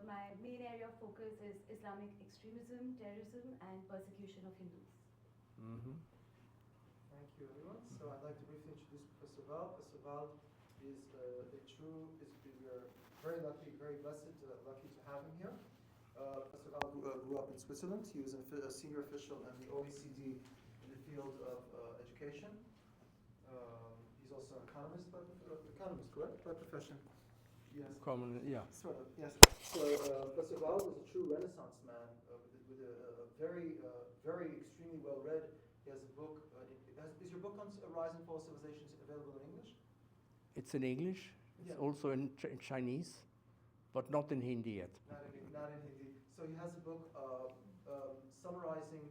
my main area of focus is Islamic extremism, terrorism, and persecution of Hindus. Mm-hmm. Thank you, everyone. So I'd like to briefly introduce Professor Val. Professor Val is we are very lucky, very blessed, lucky to have him here. Professor Val grew up in Switzerland. He was a senior official in the OECD in the field of education. He's also an economist, correct, by profession. Yes. Yeah. Sort of, yes. So Professor Val was a true Renaissance man with a very, very extremely well-read. He has a book. Is your book on Rise and Fall of Civilizations available in English? It's in English. It's also in Chinese, but not in Hindi yet. Not in Hindi. So he has a book summarizing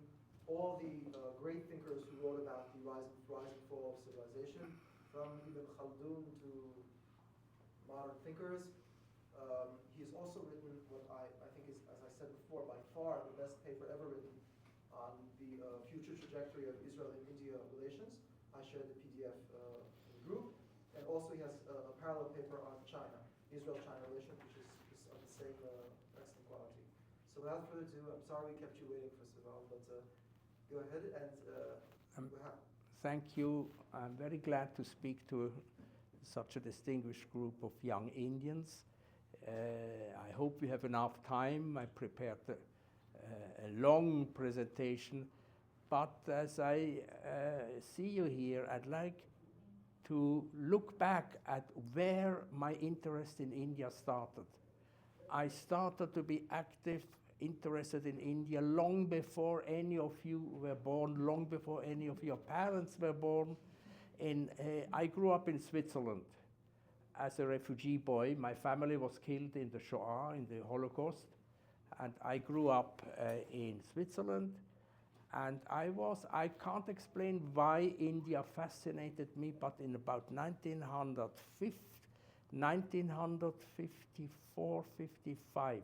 all the great thinkers who wrote about the rise and fall of civilization, from Ibn Khaldun to modern thinkers. He has also written what I think is, as I said before, by far the best paper ever written on the future trajectory of Israel and India relations. I shared the PDF in the group. And also he has a parallel paper on China, Israel-China relations, which is of the same excellent quality. So without further ado, I'm sorry we kept you waiting, Professor Val, but go ahead and thank you. I'm very glad to speak to such a distinguished group of young Indians. I hope we have enough time. I prepared a long presentation, but as I see you here, I'd like to look back at where my interest in India started. I started to be active, interested in India long before any of you were born, long before any of your parents were born. I grew up in Switzerland as a refugee boy. My family was killed in the Shoah, in the Holocaust, and I grew up in Switzerland. And I can't explain why India fascinated me, but in about 1954, 55,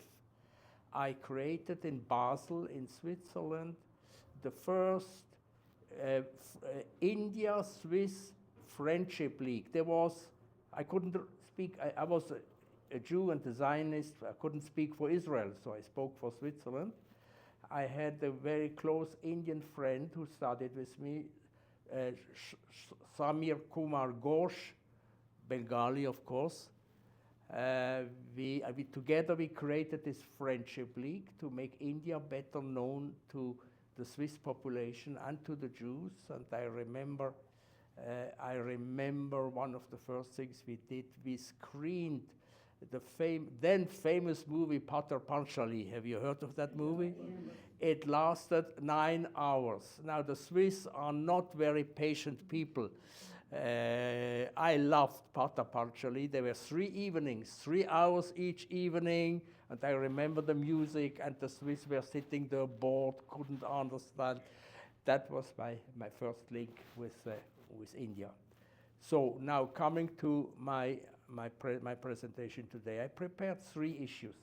I created in Basel, in Switzerland, the first India-Swiss Friendship League. I couldn't speak, I was a Jew and a Zionist. I couldn't speak for Israel, so I spoke for Switzerland. I had a very close Indian friend who studied with me, Samir Kumar Ghosh, Bengali, of course. Together we created this Friendship League to make India better known to the Swiss population and to the Jews. And I remember one of the first things we did. We screened the then famous movie Pater Panchali. Have you heard of that movie? It lasted 9 hours. Now the Swiss are not very patient people. I loved Pater Panchali. There were 3 evenings, 3 hours each evening, and I remember the music, and the Swiss were sitting there bored, couldn't understand. That was my first link with India. So now coming to my presentation today, I prepared 3 issues.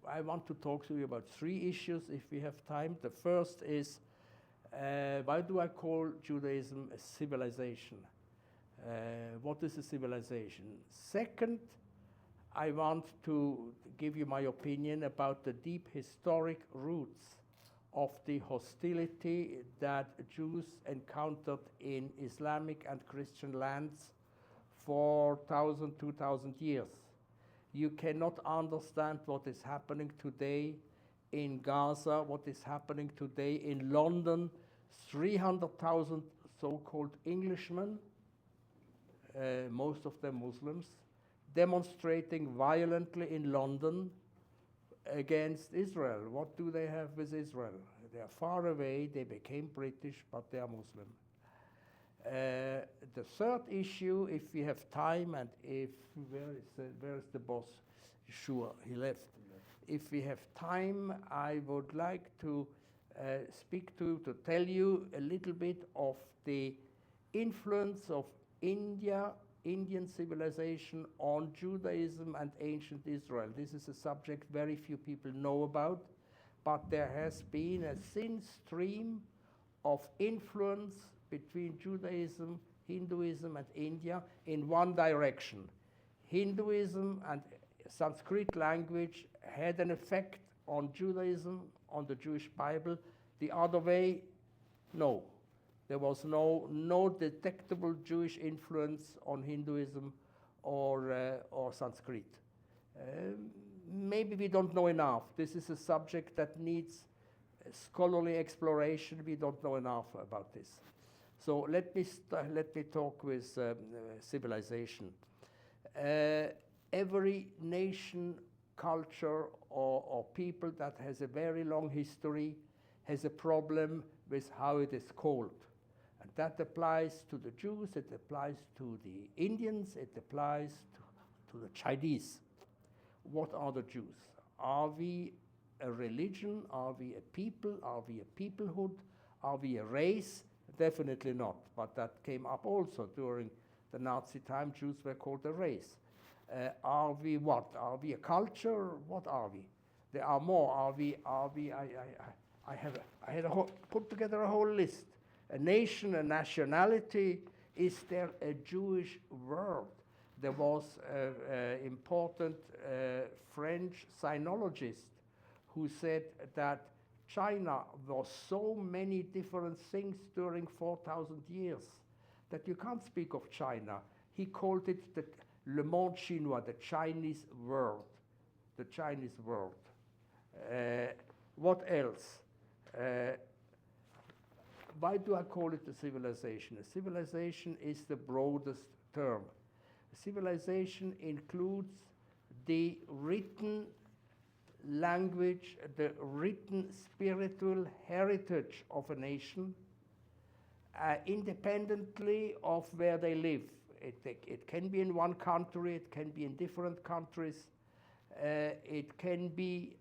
I want to talk to you about 3 issues if we have time. The first is, why do I call Judaism a civilization? What is a civilization? Second, I want to give you my opinion about the deep historic roots of the hostility that Jews encountered in Islamic and Christian lands for 1,000, 2,000 years. You cannot understand what is happening today in Gaza, what is happening today in London. 300,000 so-called Englishmen, most of them Muslims, demonstrating violently in London against Israel. What do they have with Israel? They are far away, they became British, but they are Muslim. The third issue, if we have time, and where is the boss? Sure, he left. If we have time, I would like to tell you a little bit of the influence of Indian civilization on Judaism and ancient Israel. This is a subject very few people know about, but there has been a thin stream of influence between Judaism, Hinduism, and India in one direction. Hinduism and Sanskrit language had an effect on Judaism, on the Jewish Bible. The other way, no. There was no detectable Jewish influence on Hinduism or Sanskrit. Maybe we don't know enough. This is a subject that needs scholarly exploration. We don't know enough about this. So let me talk with civilization. Every nation, culture, or people that has a very long history has a problem with how it is called. And that applies to the Jews, it applies to the Indians, it applies to the Chinese. What are the Jews? Are we a religion? Are we a people? Are we a peoplehood? Are we a race? Definitely not. But that came up also during the Nazi time. Jews were called a race. Are we what? Are we a culture? What are we? There are more. Are we? I had put together a whole list. A nation, a nationality. Is there a Jewish world? There was an important French sinologist who said that China was so many different things during 4,000 years that you can't speak of China. He called it Le Monde Chinois, the Chinese world. The Chinese world. What else? Why do I call it a civilization? A civilization is the broadest term. A civilization includes the written language, the written spiritual heritage of a nation, independently of where they live. It can be in one country, it can be in different countries, it can be,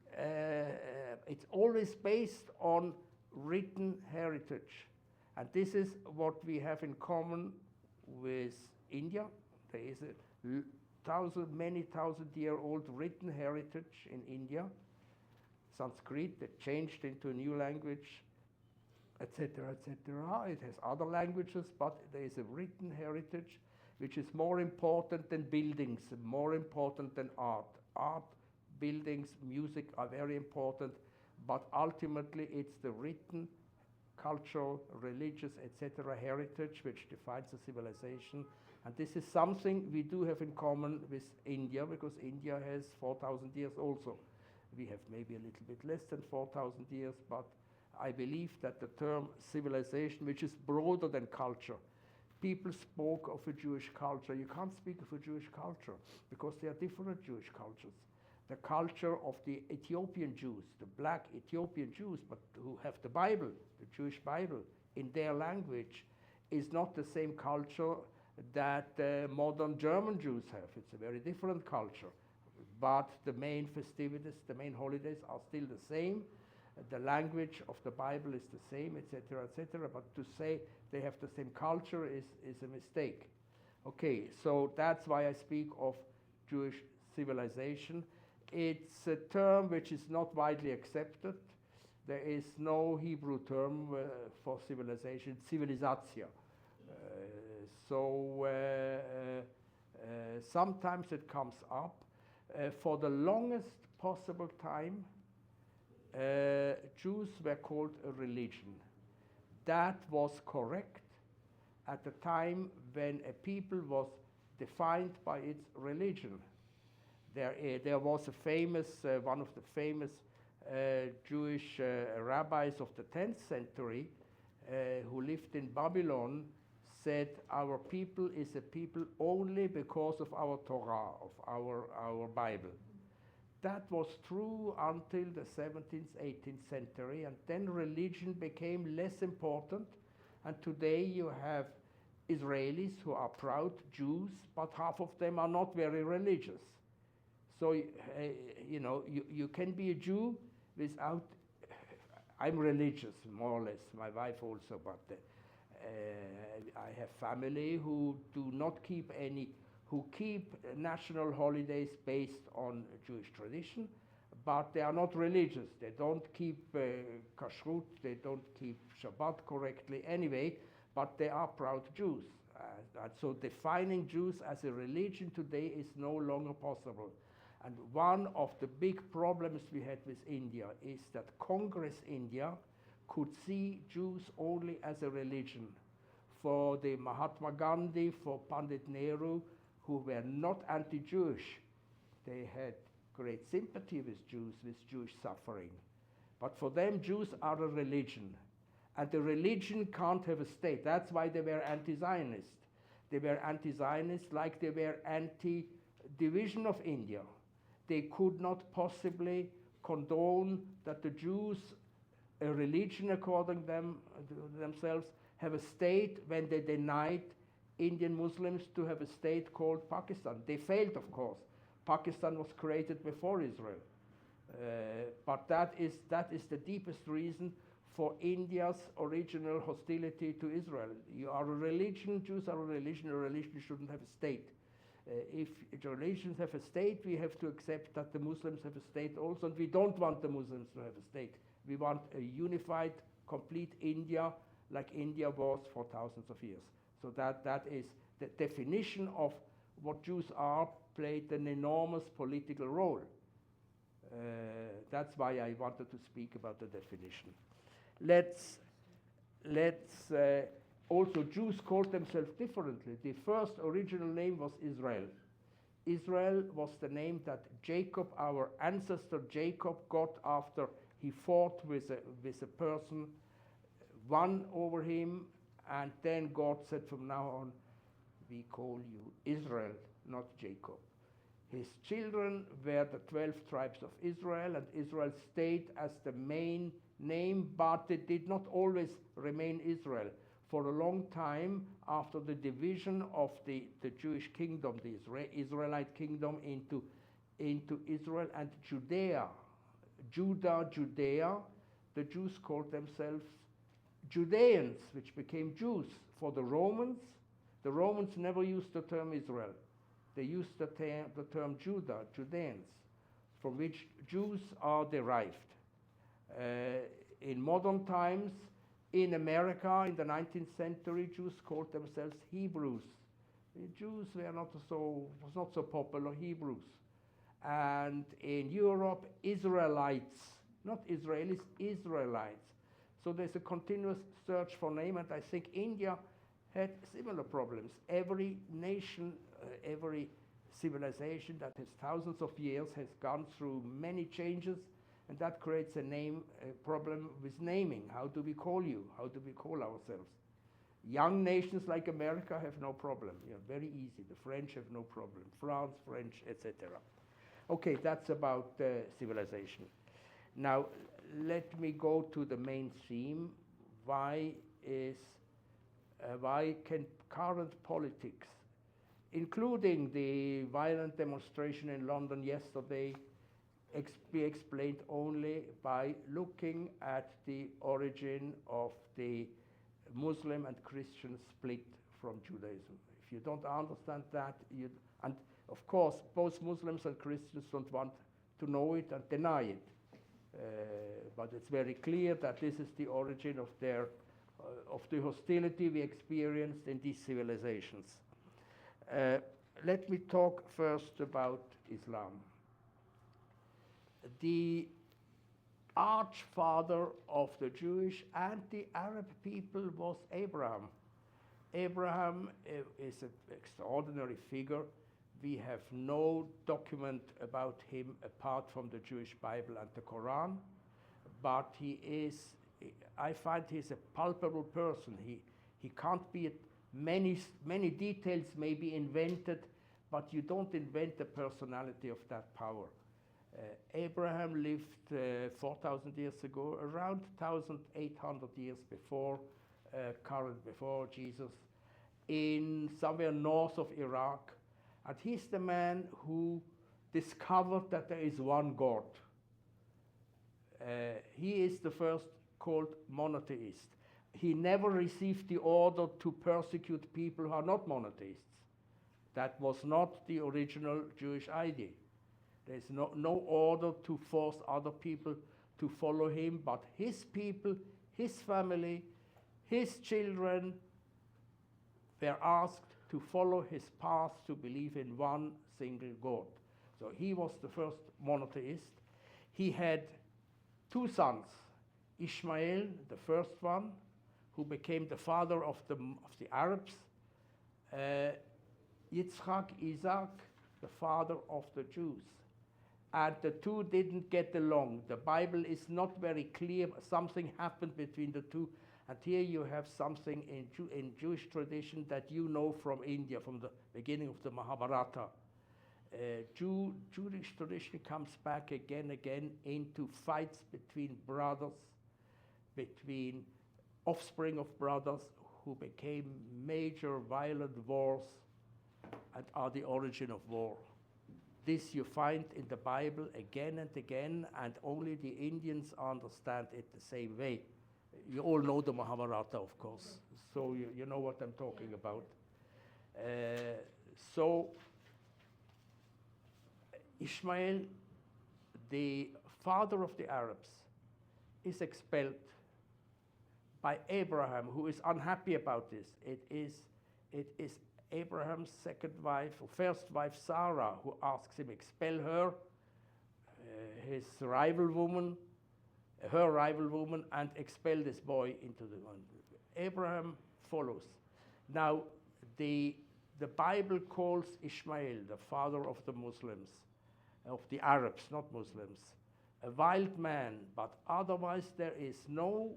it's always based on written heritage. And this is what we have in common with India. There is a many thousand-year-old written heritage in India. Sanskrit, that changed into a new language, etc., etc. It has other languages, but there is a written heritage which is more important than buildings, more important than art. Art, buildings, music are very important, but ultimately it's the written, cultural, religious, etc. heritage which defines a civilization. And this is something we do have in common with India, because India has 4,000 years also. We have maybe a little bit less than 4,000 years, but I believe that the term civilization, which is broader than culture, people spoke of a Jewish culture. You can't speak of a Jewish culture because there are different Jewish cultures. The culture of the Ethiopian Jews, the black Ethiopian Jews, but who have the Bible, the Jewish Bible, in their language, is not the same culture that modern German Jews have. It's a very different culture. But the main festivities, the main holidays are still the same. The language of the Bible is the same, etc., etc. But to say they have the same culture is a mistake. Okay, so that's why I speak of Jewish civilization. It's a term which is not widely accepted. There is no Hebrew term for civilization, civilizatia. Sometimes it comes up. For the longest possible time, Jews were called a religion. That was correct at the time when a people was defined by its religion. There was a famous, one of the famous Jewish rabbis of the 10th century who lived in Babylon, said our people is a people only because of our Torah, of our Bible. That was true until the 17th, 18th century, and then religion became less important, and today you have Israelis who are proud Jews, but half of them are not very religious. So, you can be a Jew without, I'm religious, more or less, my wife also, but I have family who do not keep any, who keep national holidays based on Jewish tradition, but they are not religious. They don't keep kashrut, they don't keep Shabbat correctly anyway, but they are proud Jews. And so defining Jews as a religion today is no longer possible. And one of the big problems we had with India is that Congress India could see Jews only as a religion. For the Mahatma Gandhi, for Pandit Nehru, who were not anti-Jewish, they had great sympathy with Jews, with Jewish suffering. But for them, Jews are a religion. And the religion can't have a state. That's why they were anti-Zionist. They were anti-Zionist like they were anti-division of India. They could not possibly condone that the Jews, a religion according to themselves, have a state when they denied Indian Muslims to have a state called Pakistan. They failed, of course. Pakistan was created before Israel. But that is the deepest reason for India's original hostility to Israel. You are a religion, Jews are a religion shouldn't have a state. If religions have a state, we have to accept that the Muslims have a state also, and we don't want the Muslims to have a state. We want a unified, complete India, like India was for thousands of years. So that is the definition of what Jews are, played an enormous political role. That's why I wanted to speak about the definition. Let's also, Jews called themselves differently. The first original name was Israel. Israel was the name that Jacob, our ancestor Jacob, got after he fought with a person, won over him, and then God said, from now on, we call you Israel, not Jacob. His children were the 12 tribes of Israel, and Israel stayed as the main name, but it did not always remain Israel. For a long time, after the division of the Jewish kingdom, the Israelite kingdom into Israel and Judea, Judea, the Jews called themselves Judeans, which became Jews. For the Romans never used the term Israel. They used the term Judah, Judeans, from which Jews are derived. In modern times, in America, in the 19th century, Jews called themselves Hebrews. The Jews was not so popular, Hebrews. And in Europe, Israelites, not Israelis, Israelites. So there's a continuous search for name, and I think India had similar problems. Every nation, every civilization that has thousands of years has gone through many changes, and that creates a problem with naming. How do we call you? How do we call ourselves? Young nations like America have no problem. Very easy. The French have no problem. France, French, etc. Okay, that's about civilization. Now, let me go to the main theme. Why can current politics, including the violent demonstration in London yesterday, be explained only by looking at the origin of the Muslim and Christian split from Judaism? If you don't understand that, and of course, both Muslims and Christians don't want to know it and deny it. But it's very clear that this is the origin of the hostility we experienced in these civilizations. Let me talk first about Islam. The archfather of the Jewish and the Arab people was Abraham. Abraham is an extraordinary figure. We have no document about him apart from the Jewish Bible and the Quran, but I find he's a palpable person. He can't be, many details may be invented, but you don't invent the personality of that power. Abraham lived 4,000 years ago, around 1,800 years before Jesus, in somewhere north of Iraq. And he's the man who discovered that there is one God. He is the first called monotheist. He never received the order to persecute people who are not monotheists. That was not the original Jewish idea. There's no order to force other people to follow him, but his people, his family, his children were asked to follow his path, to believe in one single God. So he was the first monotheist. He had two sons, Ishmael, the first one, who became the father of the Arabs, Yitzchak, Isaac, the father of the Jews. And the two didn't get along. The Bible is not very clear. Something happened between the two. And here you have something in Jewish tradition that you know from India, from the beginning of the Mahabharata. Jewish tradition comes back again into fights between brothers, between offspring of brothers who became major violent wars and are the origin of war. This you find in the Bible again and again, and only the Indians understand it the same way. You all know the Mahabharata, of course, so you know what I'm talking about. So Ishmael, the father of the Arabs, is expelled by Abraham, who is unhappy about this. It is Abraham's second wife, or first wife, Sarah, who asks him expel her, her rival woman, and expel this boy into the one. Abraham follows. Now, the Bible calls Ishmael, the father of the Muslims, of the Arabs, not Muslims, a wild man, but otherwise there is no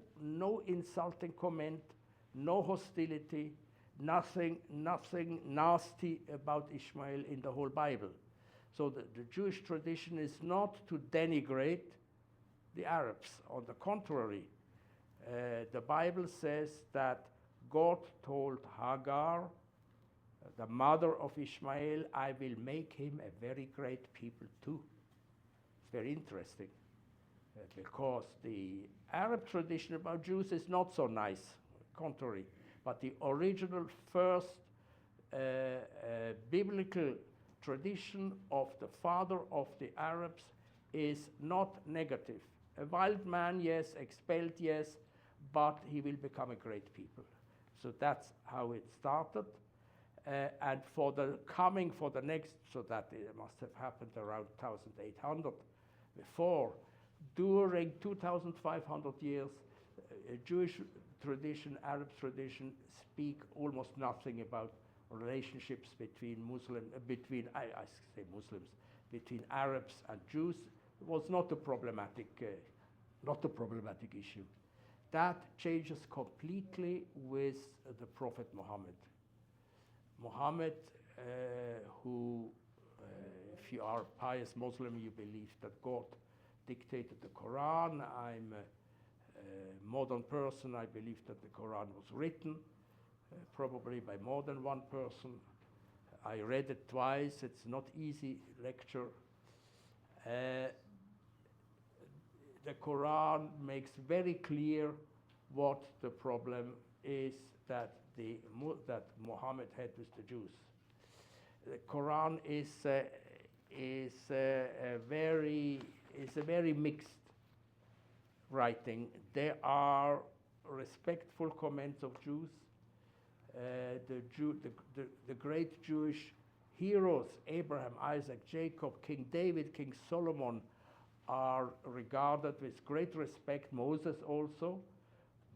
insulting comment, no hostility, nothing nasty about Ishmael in the whole Bible. So the Jewish tradition is not to denigrate the Arabs. On the contrary, the Bible says that God told Hagar, the mother of Ishmael, I will make him a very great people too. It's very interesting, because the Arab tradition about Jews is not so nice, contrary. But the original first biblical tradition of the father of the Arabs is not negative. A wild man, yes, expelled, yes, but he will become a great people. So that's how it started. And for the next, so that it must have happened around 1800 before, during 2,500 years, Jewish tradition, Arab tradition speak almost nothing about relationships between between Arabs and Jews. It was not a problematic issue. That changes completely with the Prophet Muhammad. Muhammad, who, if you are a pious Muslim, you believe that God dictated the Quran. I'm a modern person. I believe that the Quran was written, probably by more than one person. I read it twice. It's not easy lecture. The Quran makes very clear what the problem is that Muhammad had with the Jews. The Quran is a very mixed writing. There are respectful comments of Jews. The great Jewish heroes, Abraham, Isaac, Jacob, King David, King Solomon, are regarded with great respect, Moses also,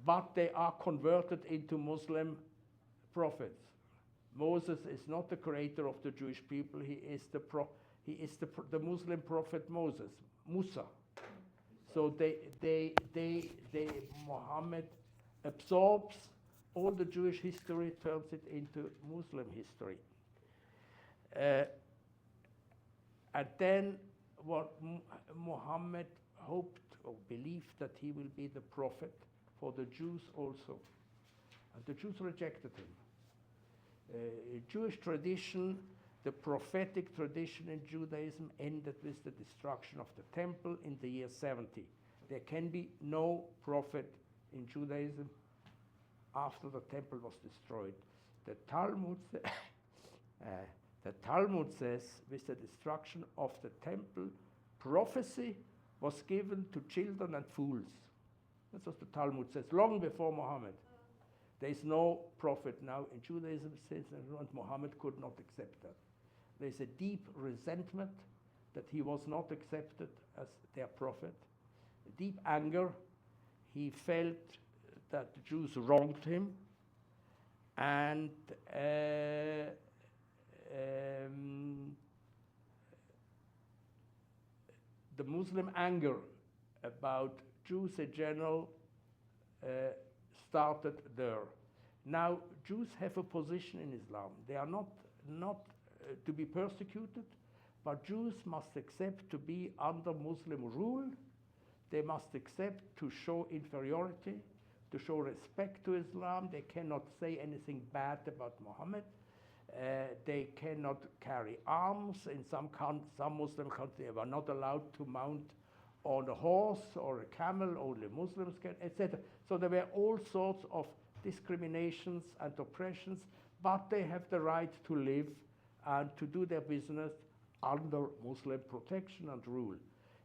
but they are converted into Muslim prophets. Moses is not the creator of the Jewish people. He is the Muslim prophet Musa. So Muhammad absorbs all the Jewish history, turns it into Muslim history. And then what Muhammad hoped or believed that he will be the prophet for the Jews also. And the Jews rejected him. Jewish tradition, the prophetic tradition in Judaism ended with the destruction of the temple in the year 70. There can be no prophet in Judaism after the temple was destroyed. The Talmud says, with the destruction of the temple, prophecy was given to children and fools. That's what the Talmud says, long before Muhammad. There is no prophet now in Judaism since, and Muhammad could not accept that. There's a deep resentment that he was not accepted as their prophet. Deep anger. He felt that the Jews wronged him, and the Muslim anger about Jews in general started there. Now, Jews have a position in Islam. They are not to be persecuted, but Jews must accept to be under Muslim rule. They must accept to show inferiority, to show respect to Islam. They cannot say anything bad about Muhammad. They cannot carry arms. In some Muslim countries, they were not allowed to mount on a horse or a camel. Only Muslims can, etc. So there were all sorts of discriminations and oppressions, but they have the right to live and to do their business under Muslim protection and rule,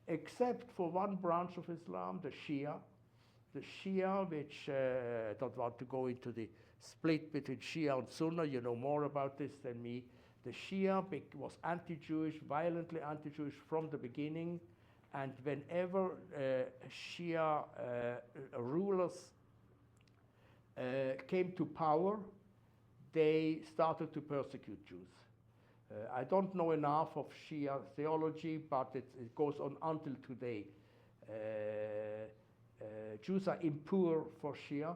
except for one branch of Islam, the Shia. The Shia, which I don't want to go into the split between Shia and Sunnah, you know more about this than me. The Shia was anti-Jewish, violently anti-Jewish from the beginning, and whenever Shia rulers came to power, they started to persecute Jews. I don't know enough of Shia theology, but it goes on until today. Jews are impure for Shia.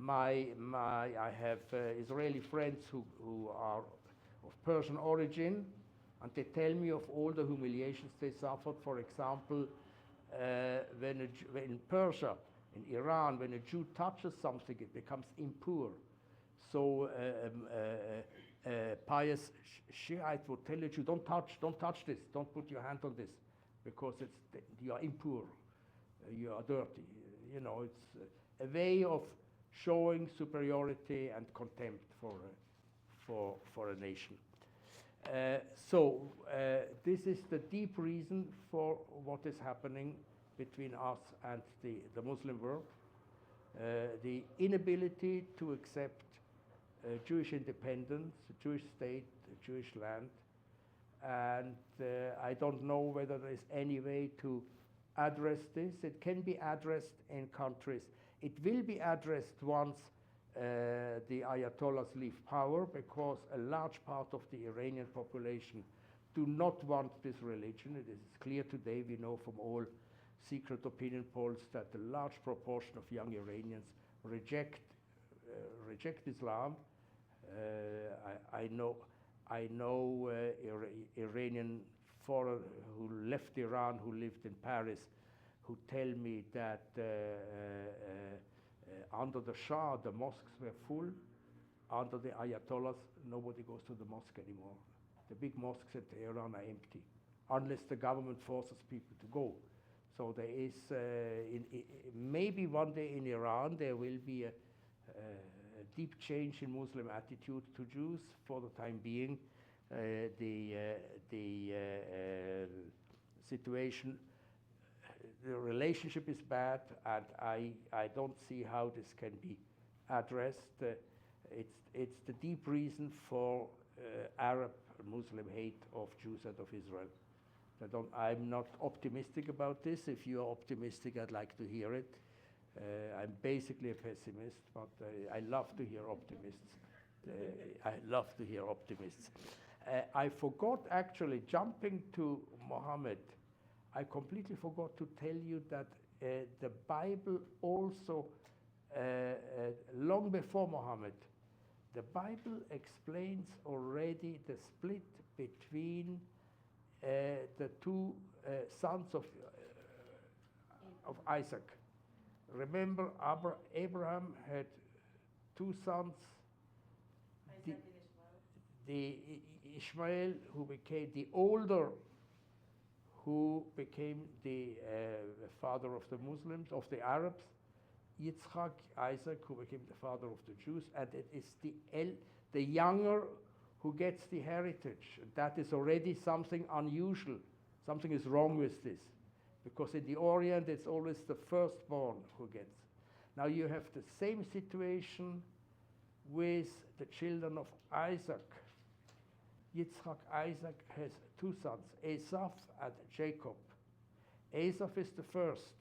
I have Israeli friends who are of Persian origin, and they tell me of all the humiliations they suffered. For example, in Persia, in Iran, when a Jew touches something, it becomes impure. So pious Shiite would tell a Jew, don't touch this, don't put your hand on this, because you are impure, you are dirty. You know, it's a way of showing superiority and contempt for a nation. This is the deep reason for what is happening between us and the Muslim world. The inability to accept Jewish independence, a Jewish state, a Jewish land. And I don't know whether there is any way to address this. It can be addressed in countries. It will be addressed once the Ayatollahs leave power, because a large part of the Iranian population do not want this religion. It is clear today, we know from all secret opinion polls, that a large proportion of young Iranians reject Islam. I know Iranian foreigners who left Iran, who lived in Paris, who tell me that under the Shah, the mosques were full. Under the Ayatollahs, nobody goes to the mosque anymore. The big mosques in Tehran are empty, unless the government forces people to go. So there is, maybe one day in Iran, there will be a deep change in Muslim attitude to Jews. For the time being, the situation, the relationship is bad, and I don't see how this can be addressed. It's the deep reason for Arab Muslim hate of Jews and of Israel. I'm not optimistic about this. If you are optimistic, I'd like to hear it. I'm basically a pessimist, but I love to hear optimists. I love to hear optimists. I forgot, actually, jumping to Muhammad, I completely forgot to tell you that the Bible also, long before Muhammad, the Bible explains already the split between the two sons of Isaac. Remember, Abraham had two sons, Isaac and Ishmael. the Ishmael, who became the older, who became the father of the Muslims, of the Arabs, Yitzchak, Isaac, who became the father of the Jews, and it is the younger who gets the heritage. That is already something unusual. Something is wrong with this, because in the Orient it's always the firstborn who gets. Now you have the same situation with the children of Isaac. Yitzchak, Isaac has two sons, Esau and Jacob. Esau is the first.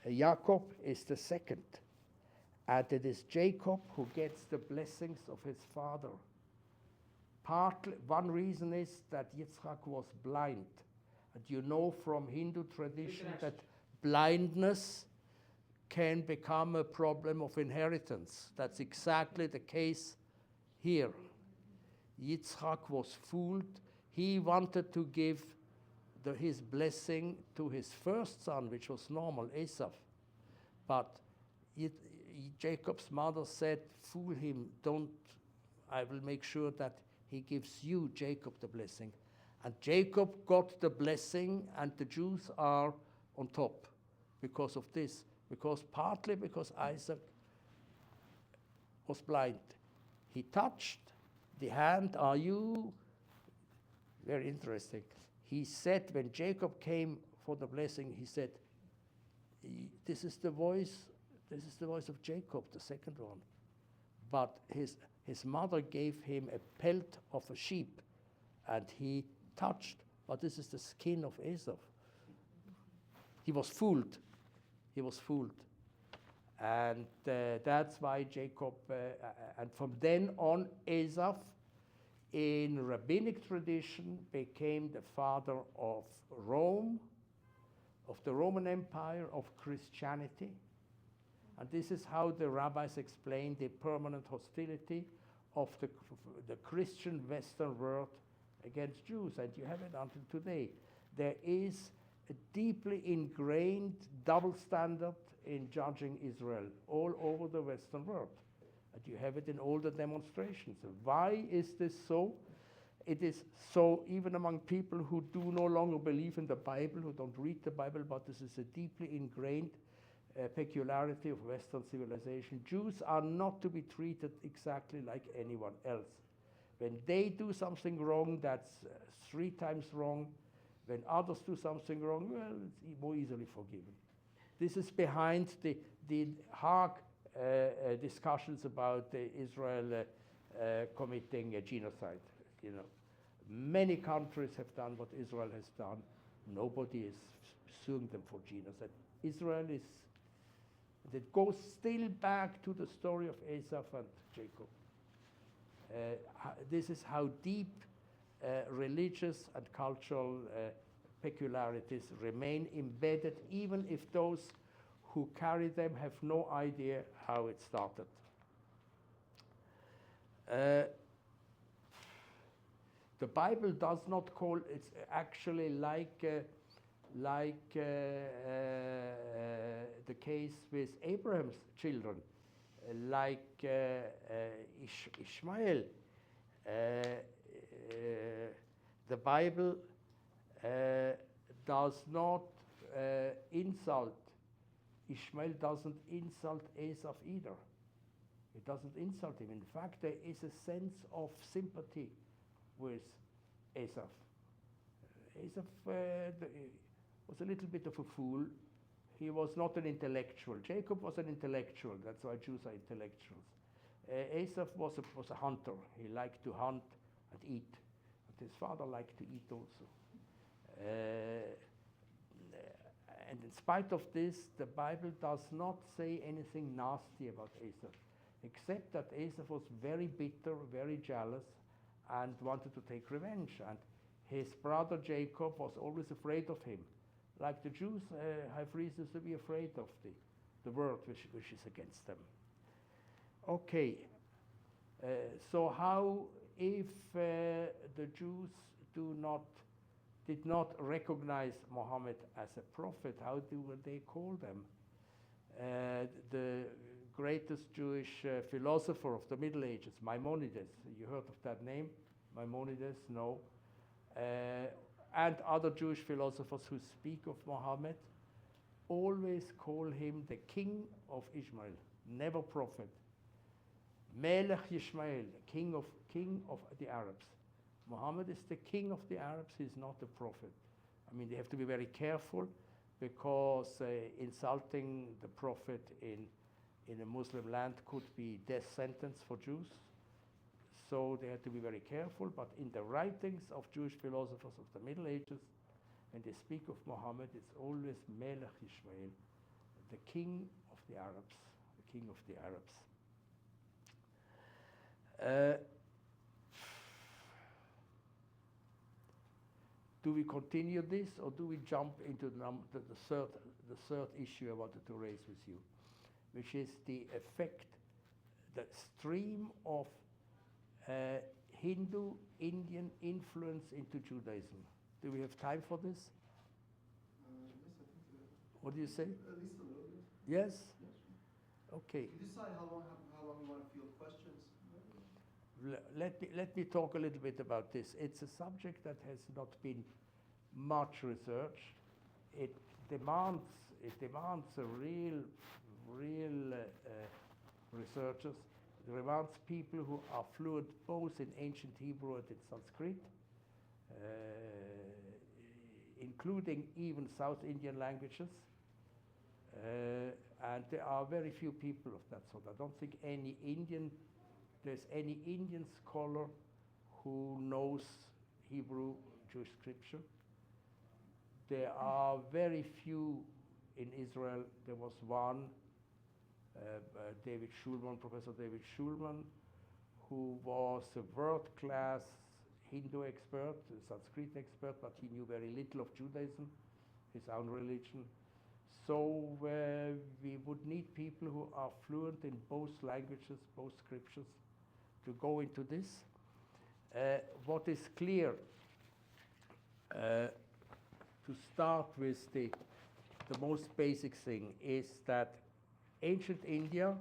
Jacob is the second. And it is Jacob who gets the blessings of his father. Partly, one reason is that Yitzchak was blind. And you know from Hindu tradition that blindness can become a problem of inheritance. That's exactly the case here. Yitzchak was fooled. He wanted to give his blessing to his first son, which was normal, Esau. But Jacob's mother said, fool him, I will make sure that he gives you, Jacob, the blessing. And Jacob got the blessing, and the Jews are on top because of this. Partly because Isaac was blind. He touched the hand, are you? Very interesting. He said, when Jacob came for the blessing, he said, this is the voice of Jacob, the second one. But his mother gave him a pelt of a sheep, and he touched, but this is the skin of Esau. He was fooled. And that's why Jacob, and from then on, Esau, in rabbinic tradition, became the father of Rome, of the Roman Empire, of Christianity. And this is how the rabbis explain the permanent hostility of the Christian Western world against Jews, and you have it until today. There is a deeply ingrained double standard in judging Israel all over the Western world. And you have it in all the demonstrations. Why is this so? It is so even among people who do no longer believe in the Bible, who don't read the Bible, but this is a deeply ingrained peculiarity of Western civilization. Jews are not to be treated exactly like anyone else. When they do something wrong, that's 3 times wrong. When others do something wrong, well, it's more easily forgiven. This is behind the Hague discussions about Israel committing a genocide. You know, many countries have done what Israel has done. Nobody is suing them for genocide. Israel is. It goes still back to the story of Esau and Jacob. This is how deep religious and cultural peculiarities remain embedded, even if those who carry them have no idea how it started. The Bible does not call, it's actually like the case with Abraham's children, like Ishmael. The Bible does not insult. Ishmael doesn't insult Esau either. It doesn't insult him. In fact, there is a sense of sympathy with Esau. Esau was a little bit of a fool. He was not an intellectual. Jacob was an intellectual. That's why Jews are intellectuals. Esau was a hunter. He liked to hunt and eat. But his father liked to eat also. And in spite of this, the Bible does not say anything nasty about Esau, except that Esau was very bitter, very jealous, and wanted to take revenge. And his brother Jacob was always afraid of him. Like the Jews have reasons to be afraid of the world which is against them. Okay, so how, if the Jews did not recognize Muhammad as a prophet, how do they call them? The greatest Jewish philosopher of the Middle Ages, Maimonides. You heard of that name? Maimonides? No. And other Jewish philosophers who speak of Muhammad always call him the king of Ishmael, never prophet. Melech Yishmael, king of the Arabs. Muhammad is the king of the Arabs, he's not a prophet. I mean, they have to be very careful because insulting the prophet in a Muslim land could be death sentence for Jews. So they had to be very careful, but in the writings of Jewish philosophers of the Middle Ages, when they speak of Muhammad, it's always Melech Yishmael, the king of the Arabs, the king of the Arabs. Do we continue this, or do we jump into the third issue I wanted to raise with you, which is the effect, the stream of Hindu Indian influence into Judaism? Do we have time for this? Yes, I think so. What do you say? At least a little bit. Yes? Yes. Okay. You decide how long you want to field questions. Let me talk a little bit about this. It's a subject that has not been much research. It demands a real researchers. It demands people who are fluent both in ancient Hebrew and in Sanskrit, including even South Indian languages. And there are very few people of that sort. I don't think there's any Indian scholar who knows Hebrew Jewish scripture. There are very few in Israel. There was one, David Schulman, Professor David Schulman, who was a world-class Hindu expert, a Sanskrit expert, but he knew very little of Judaism, his own religion. So we would need people who are fluent in both languages, both scriptures, to go into this. What is clear, to start with the most basic thing, is that ancient India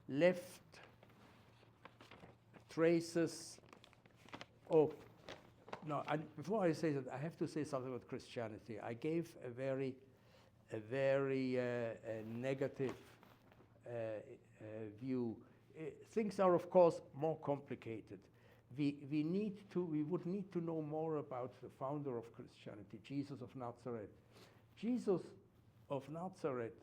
left traces of, no, before I say that, I have to say something about Christianity. I gave a very negative view. Things are, of course, more complicated. We would need to know more about the founder of Christianity, Jesus of Nazareth. Jesus of Nazareth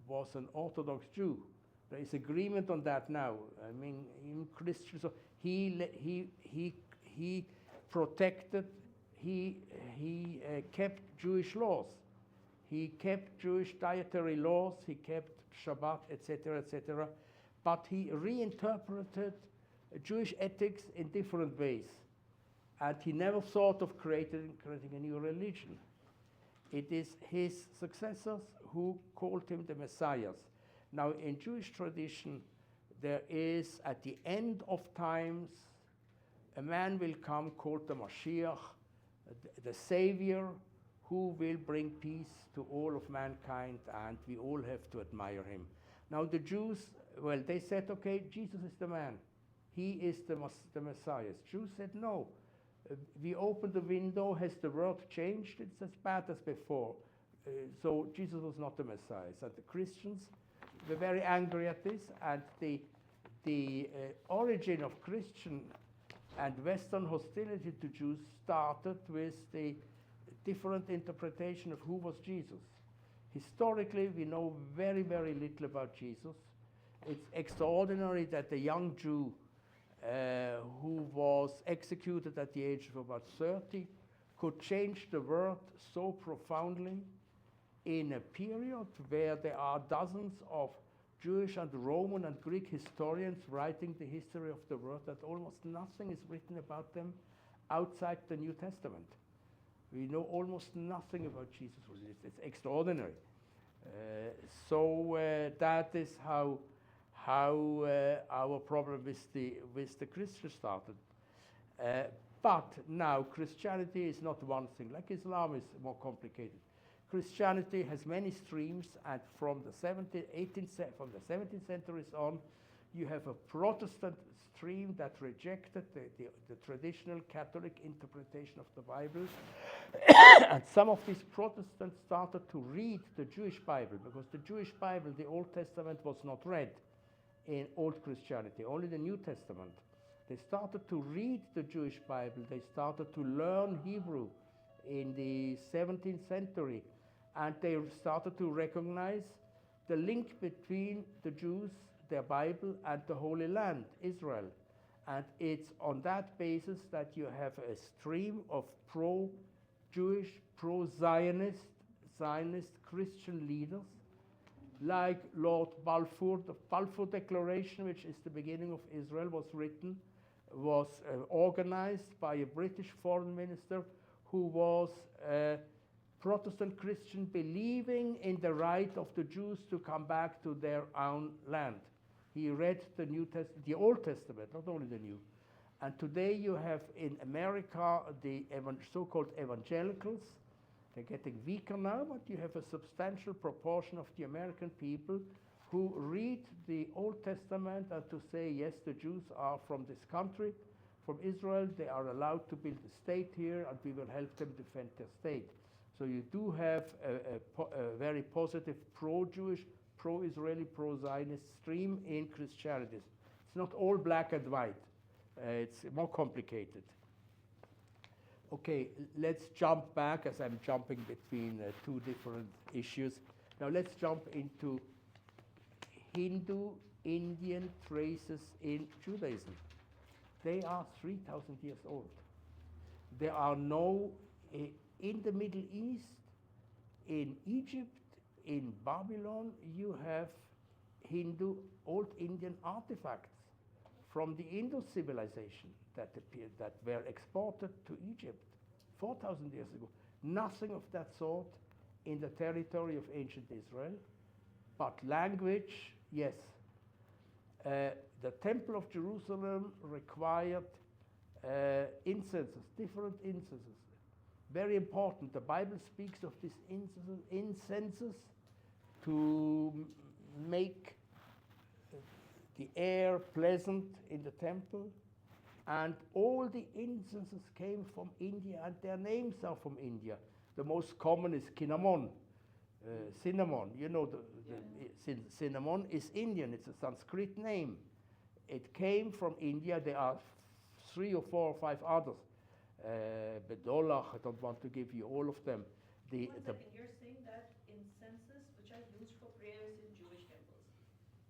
was an Orthodox Jew. There is agreement on that now. I mean, in Christians, he protected, he kept Jewish laws. He kept Jewish dietary laws, he kept Shabbat, etc., etc. But he reinterpreted Jewish ethics in different ways. And he never thought of creating a new religion. It is his successors who called him the Messiah. Now, in Jewish tradition, there is, at the end of times, a man will come called the Mashiach, the Savior, who will bring peace to all of mankind, and we all have to admire him. Now, the Jews, well, they said, okay, Jesus is the man. He is the Messiah. Jews said, no. We opened the window. Has the world changed? It's as bad as before. So Jesus was not the Messiah. And the Christians were very angry at this, and the origin of Christian and Western hostility to Jews started with the different interpretation of who was Jesus. Historically, we know very, very little about Jesus. It's extraordinary that a young Jew who was executed at the age of about 30 could change the world so profoundly in a period where there are dozens of Jewish and Roman and Greek historians writing the history of the world, that almost nothing is written about them outside the New Testament. We know almost nothing about Jesus. It's extraordinary. So that is how our problem with the Christians started. But now Christianity is not one thing. Like Islam is more complicated. Christianity has many streams, and from the 17th centuries on, you have a Protestant stream that rejected the traditional Catholic interpretation of the Bible. And some of these Protestants started to read the Jewish Bible, because the Jewish Bible, the Old Testament, was not read in Old Christianity, only the New Testament. They started to read the Jewish Bible. They started to learn Hebrew in the 17th century. and they started to recognize the link between the Jews, their Bible, and the Holy Land, Israel. And it's on that basis that you have a stream of pro-Jewish, pro-Zionist, Zionist Christian leaders, like Lord Balfour. The Balfour Declaration, which is the beginning of Israel, was organized by a British foreign minister who was a Protestant Christian believing in the right of the Jews to come back to their own land. He read the Old Testament, not only the New. And today you have in America the so-called evangelicals. They're getting weaker now, but you have a substantial proportion of the American people who read the Old Testament and to say, yes, the Jews are from this country, from Israel, they are allowed to build a state here, and we will help them defend their state. So you do have a very positive pro-Jewish, pro-Israeli, pro-Zionist stream in Christianity. It's not all black and white. It's more complicated. Okay, let's jump back as I'm jumping between two different issues. Now let's jump into Hindu-Indian traces in Judaism. They are 3,000 years old. There are no, in the Middle East, in Egypt, in Babylon, you have Hindu, old Indian artifacts from the Indus civilization that appeared, that were exported to Egypt 4,000 years ago. Nothing of that sort in the territory of ancient Israel, but language, yes. The Temple of Jerusalem required incenses, different incenses. Very important. The Bible speaks of these incenses to make the air pleasant in the temple. And all the incenses came from India, and their names are from India. The most common is cinnamon. Cinnamon, you know, cinnamon is Indian. It's a Sanskrit name. It came from India. There are 3 or 4 or 5 others. Bedolach, I don't want to give you all of them. One second, you're saying that incenses which are used for prayers in Jewish temples?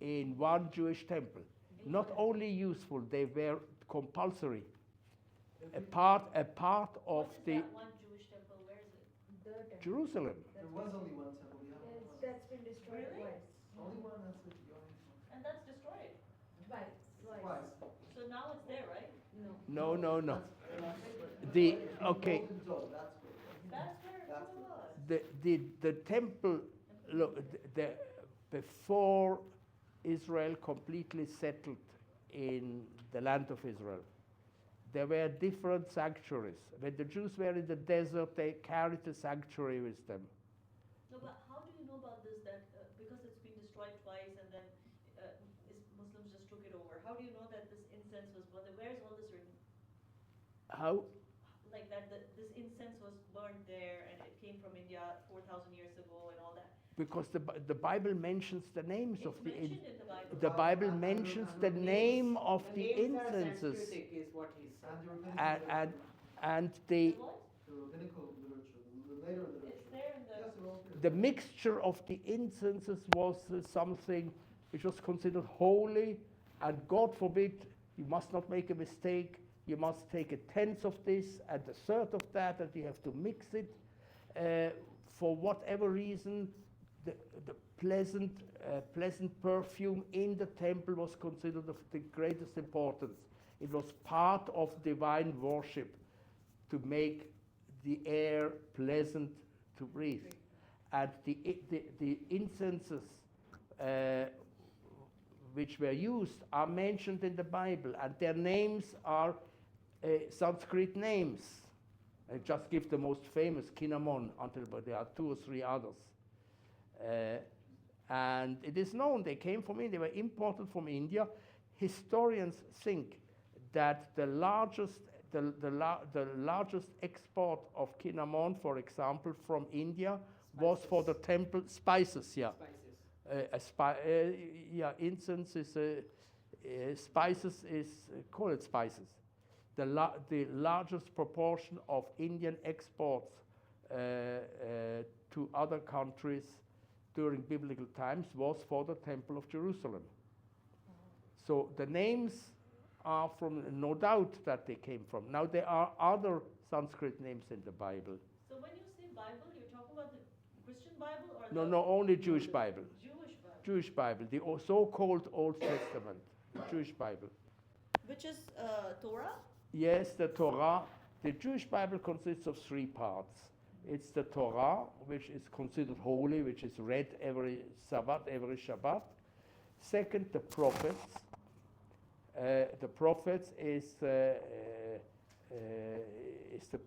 In one Jewish temple. Not only useful, they were compulsory. A part of What is the that one Jewish temple? Where is it? The temple. Jerusalem. There was only one temple. We have Yes, one. that's been destroyed Really? twice. Only one, that's it. The only one. And that's destroyed. Twice. Twice. So now it's there, right? No. No. That's The okay. Golden Dome, that's where. That's where That's it was. The temple, look, before Israel completely settled in the land of Israel, there were different sanctuaries. When the Jews were in the desert, they carried the sanctuary with them. No, but how do you know about this? That because it's been destroyed twice, and then Muslims just took it over. How do you know that this incense was burned? Where is all this written? How? Like that this incense was burned there, and it came from India 4,000 years ago, and all that. Because the Bible mentions the names It's of the mentioned in the Bible. the Bible mentions the name of the incenses is what he said. And the rabbinical, and the What? the rabbinical literature, the later literature. It's there in the. Yes, they're all here. the mixture of the incenses was something which was considered holy, and God forbid, you must not make a mistake. You must take a tenth of this and a third of that, and you have to mix it. For whatever reason, the pleasant perfume in the temple was considered of the greatest importance. It was part of divine worship to make the air pleasant to breathe. And the incenses which were used are mentioned in the Bible, and their names are Sanskrit names. I just give the most famous, cinnamon, but there are 2 or 3 others. And it is known they came from India, they were imported from India. Historians think that the largest export of cinnamon, for example, from India was for the temple spices. Yeah, Spices. incense is spices is call it spices. The largest proportion of Indian exports to other countries during biblical times was for the Temple of Jerusalem. So the names are from, no doubt that they came from. Now there are other Sanskrit names in the Bible. So when you say Bible, you're talking about the Christian Bible or No, the no, only Jewish Bible. Jewish Bible? Jewish Bible, the so-called Old Testament, the Jewish Bible. Which is Torah? Yes, the Torah. The Jewish Bible consists of three parts. It's the Torah, which is considered holy, which is read every Sabbath, every Shabbat. Second, the prophets. The prophets is the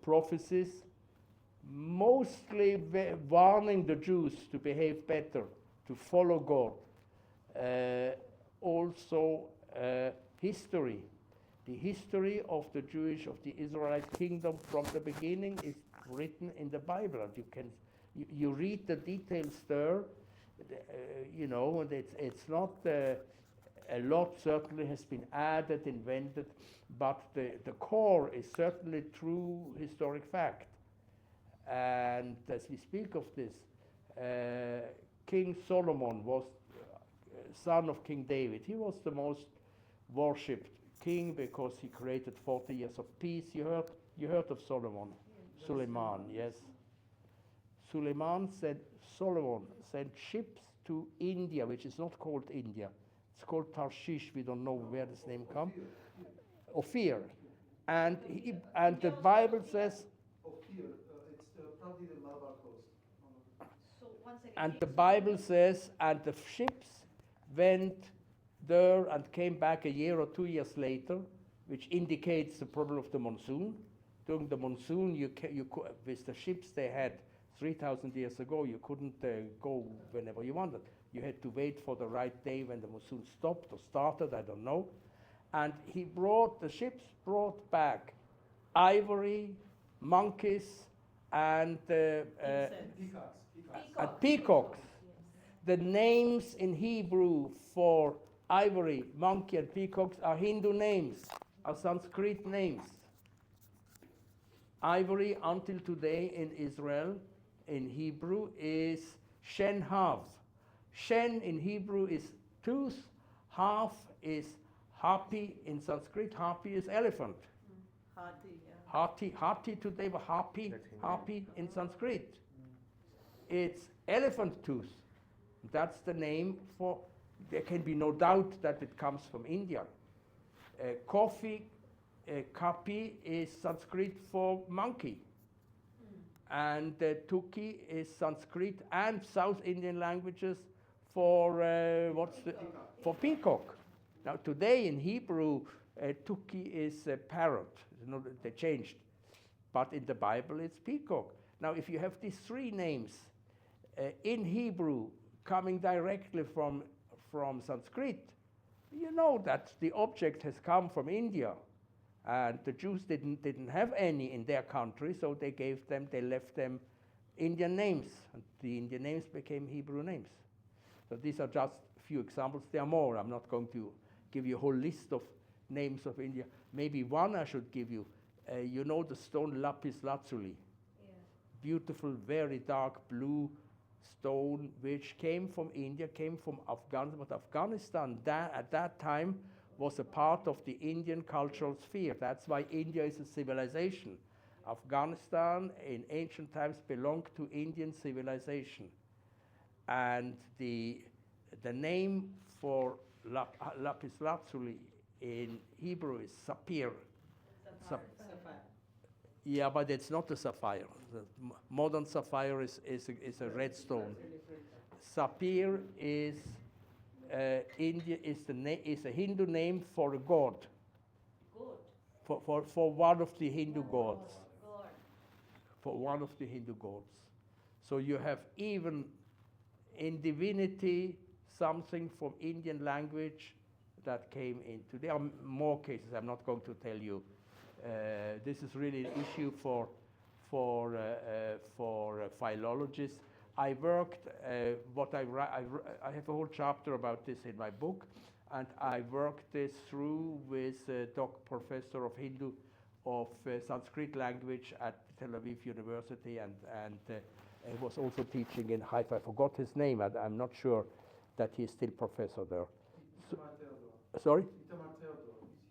prophecies, mostly warning the Jews to behave better, to follow God. Also, history. The history of the Jewish, of the Israelite kingdom from the beginning is written in the Bible, and you read the details there. You know, and it's not a lot certainly has been added, invented, but the core is certainly true historic fact. And as we speak of this, King Solomon was son of King David. He was the most worshipped king because he created 40 years of peace. You heard of Solomon? Yes. Suleiman, yes. Solomon sent ships to India, which is not called India. It's called Tarshish. We don't know where this name comes. Ophir. And the Bible says, Ophir, it's probably the Malabar coast. So one second. and the Bible says, and the ships went there and came back a year or 2 years later, which indicates the problem of the monsoon. During the monsoon, with the ships they had 3,000 years ago, you couldn't go whenever you wanted. You had to wait for the right day when the monsoon stopped or started, I don't know. And the ships brought back ivory, monkeys, and peacocks. The names in Hebrew for ivory, monkey, and peacocks are Hindu names, are Sanskrit names. Ivory until today in Israel, in Hebrew, is Shen Hav. Shen in Hebrew is tooth, Hav is Hapi in Sanskrit. Hapi is elephant. Hati, yeah. Hati today, but Hapi in Sanskrit. It's elephant tooth. That's the name for, there can be no doubt that it comes from India. Coffee, kapi is Sanskrit for monkey. And Tuki is Sanskrit and South Indian languages for for peacock. Now today in Hebrew, Tuki is a parrot. You know, they changed, but in the Bible it's peacock. Now if you have these three names in Hebrew coming directly from Sanskrit, you know that the object has come from India. And the Jews didn't have any in their country, so they left them Indian names. And the Indian names became Hebrew names. So these are just a few examples. There are more. I'm not going to give you a whole list of names of India. Maybe one I should give you. You know the stone lapis lazuli. Yeah. Beautiful, very dark blue stone, which came from India, came from Afghanistan. But Afghanistan, at that time, was a part of the Indian cultural sphere. That's why India is a civilization. Afghanistan in ancient times belonged to Indian civilization. And the name for lapis lazuli in Hebrew is sapphire. Sapphire. Yeah, but it's not a sapphire. The modern sapphire is a red stone. Sapphire is India is a Hindu name for a god. God. For one of the Hindu gods. God. For one of the Hindu gods. So you have even in divinity something from Indian language that came into. There are more cases. I'm not going to tell you. This is really an issue for philologists. I worked, I have a whole chapter about this in my book, and I worked this through with a professor of Hindu Sanskrit language at Tel Aviv University, and he was also teaching in Haifa. I forgot his name, and I'm not sure that he's still professor there. Itamar Theodor. Sorry? Itamar Theodor.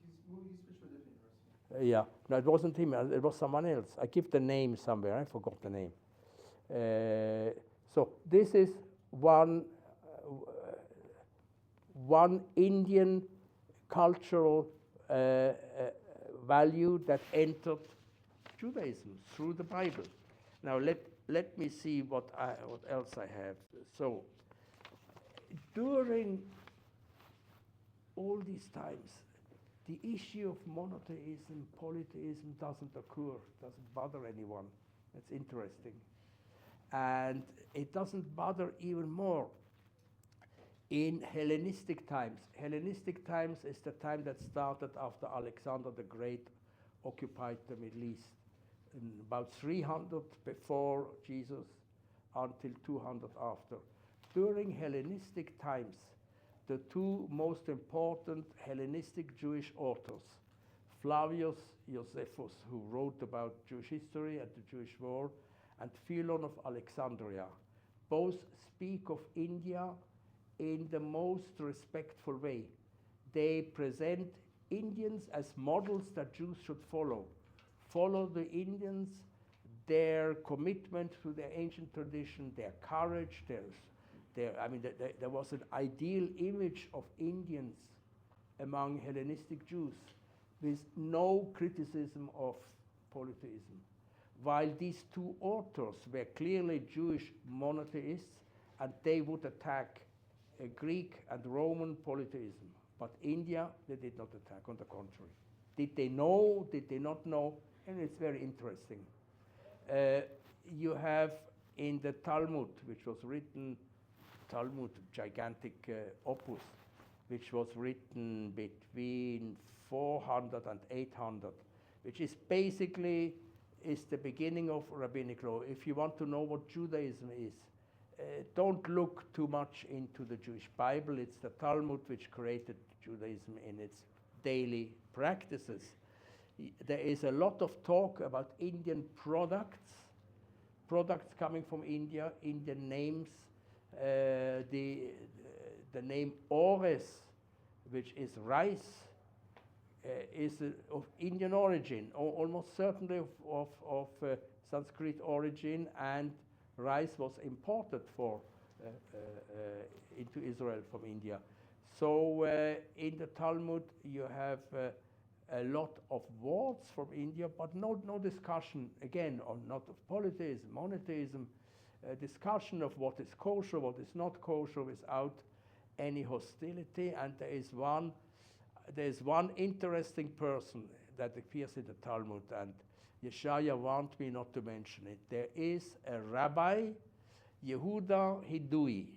He's special university. Yeah, no, it wasn't him. It was someone else. I give the name somewhere. I forgot the name. So this is one Indian cultural value that entered Judaism through the Bible. Now let me see what else I have. So during all these times, the issue of monotheism, polytheism doesn't occur, doesn't bother anyone. That's interesting. And it doesn't bother even more in Hellenistic times. Hellenistic times is the time that started after Alexander the Great occupied the Middle East. In about 300 before Jesus until 200 after. During Hellenistic times, the two most important Hellenistic Jewish authors, Flavius Josephus, who wrote about Jewish history and the Jewish war, and Philon of Alexandria, both speak of India in the most respectful way. They present Indians as models that Jews should follow. Follow the Indians, their commitment to their ancient tradition, their courage, there was an ideal image of Indians among Hellenistic Jews with no criticism of polytheism. While these two authors were clearly Jewish monotheists, and they would attack Greek and Roman polytheism. But India, they did not attack, on the contrary. Did they know? Did they not know? And it's very interesting. You have in the Talmud, which was written, Talmud, gigantic opus, which was written between 400 and 800, which is basically the beginning of rabbinic law. If you want to know what Judaism is, don't look too much into the Jewish Bible. It's the Talmud which created Judaism in its daily practices. There is a lot of talk about Indian products coming from India, Indian names. The name Ores, which is rice, is of Indian origin, or almost certainly of Sanskrit origin, and rice was imported into Israel from India. So in the Talmud you have a lot of words from India, but no discussion, again, on not of polytheism, monotheism, discussion of what is kosher, what is not kosher, without any hostility. And there is one interesting person that appears in the Talmud, and Yeshaya wants me not to mention it. There is a rabbi, Yehuda Hidui.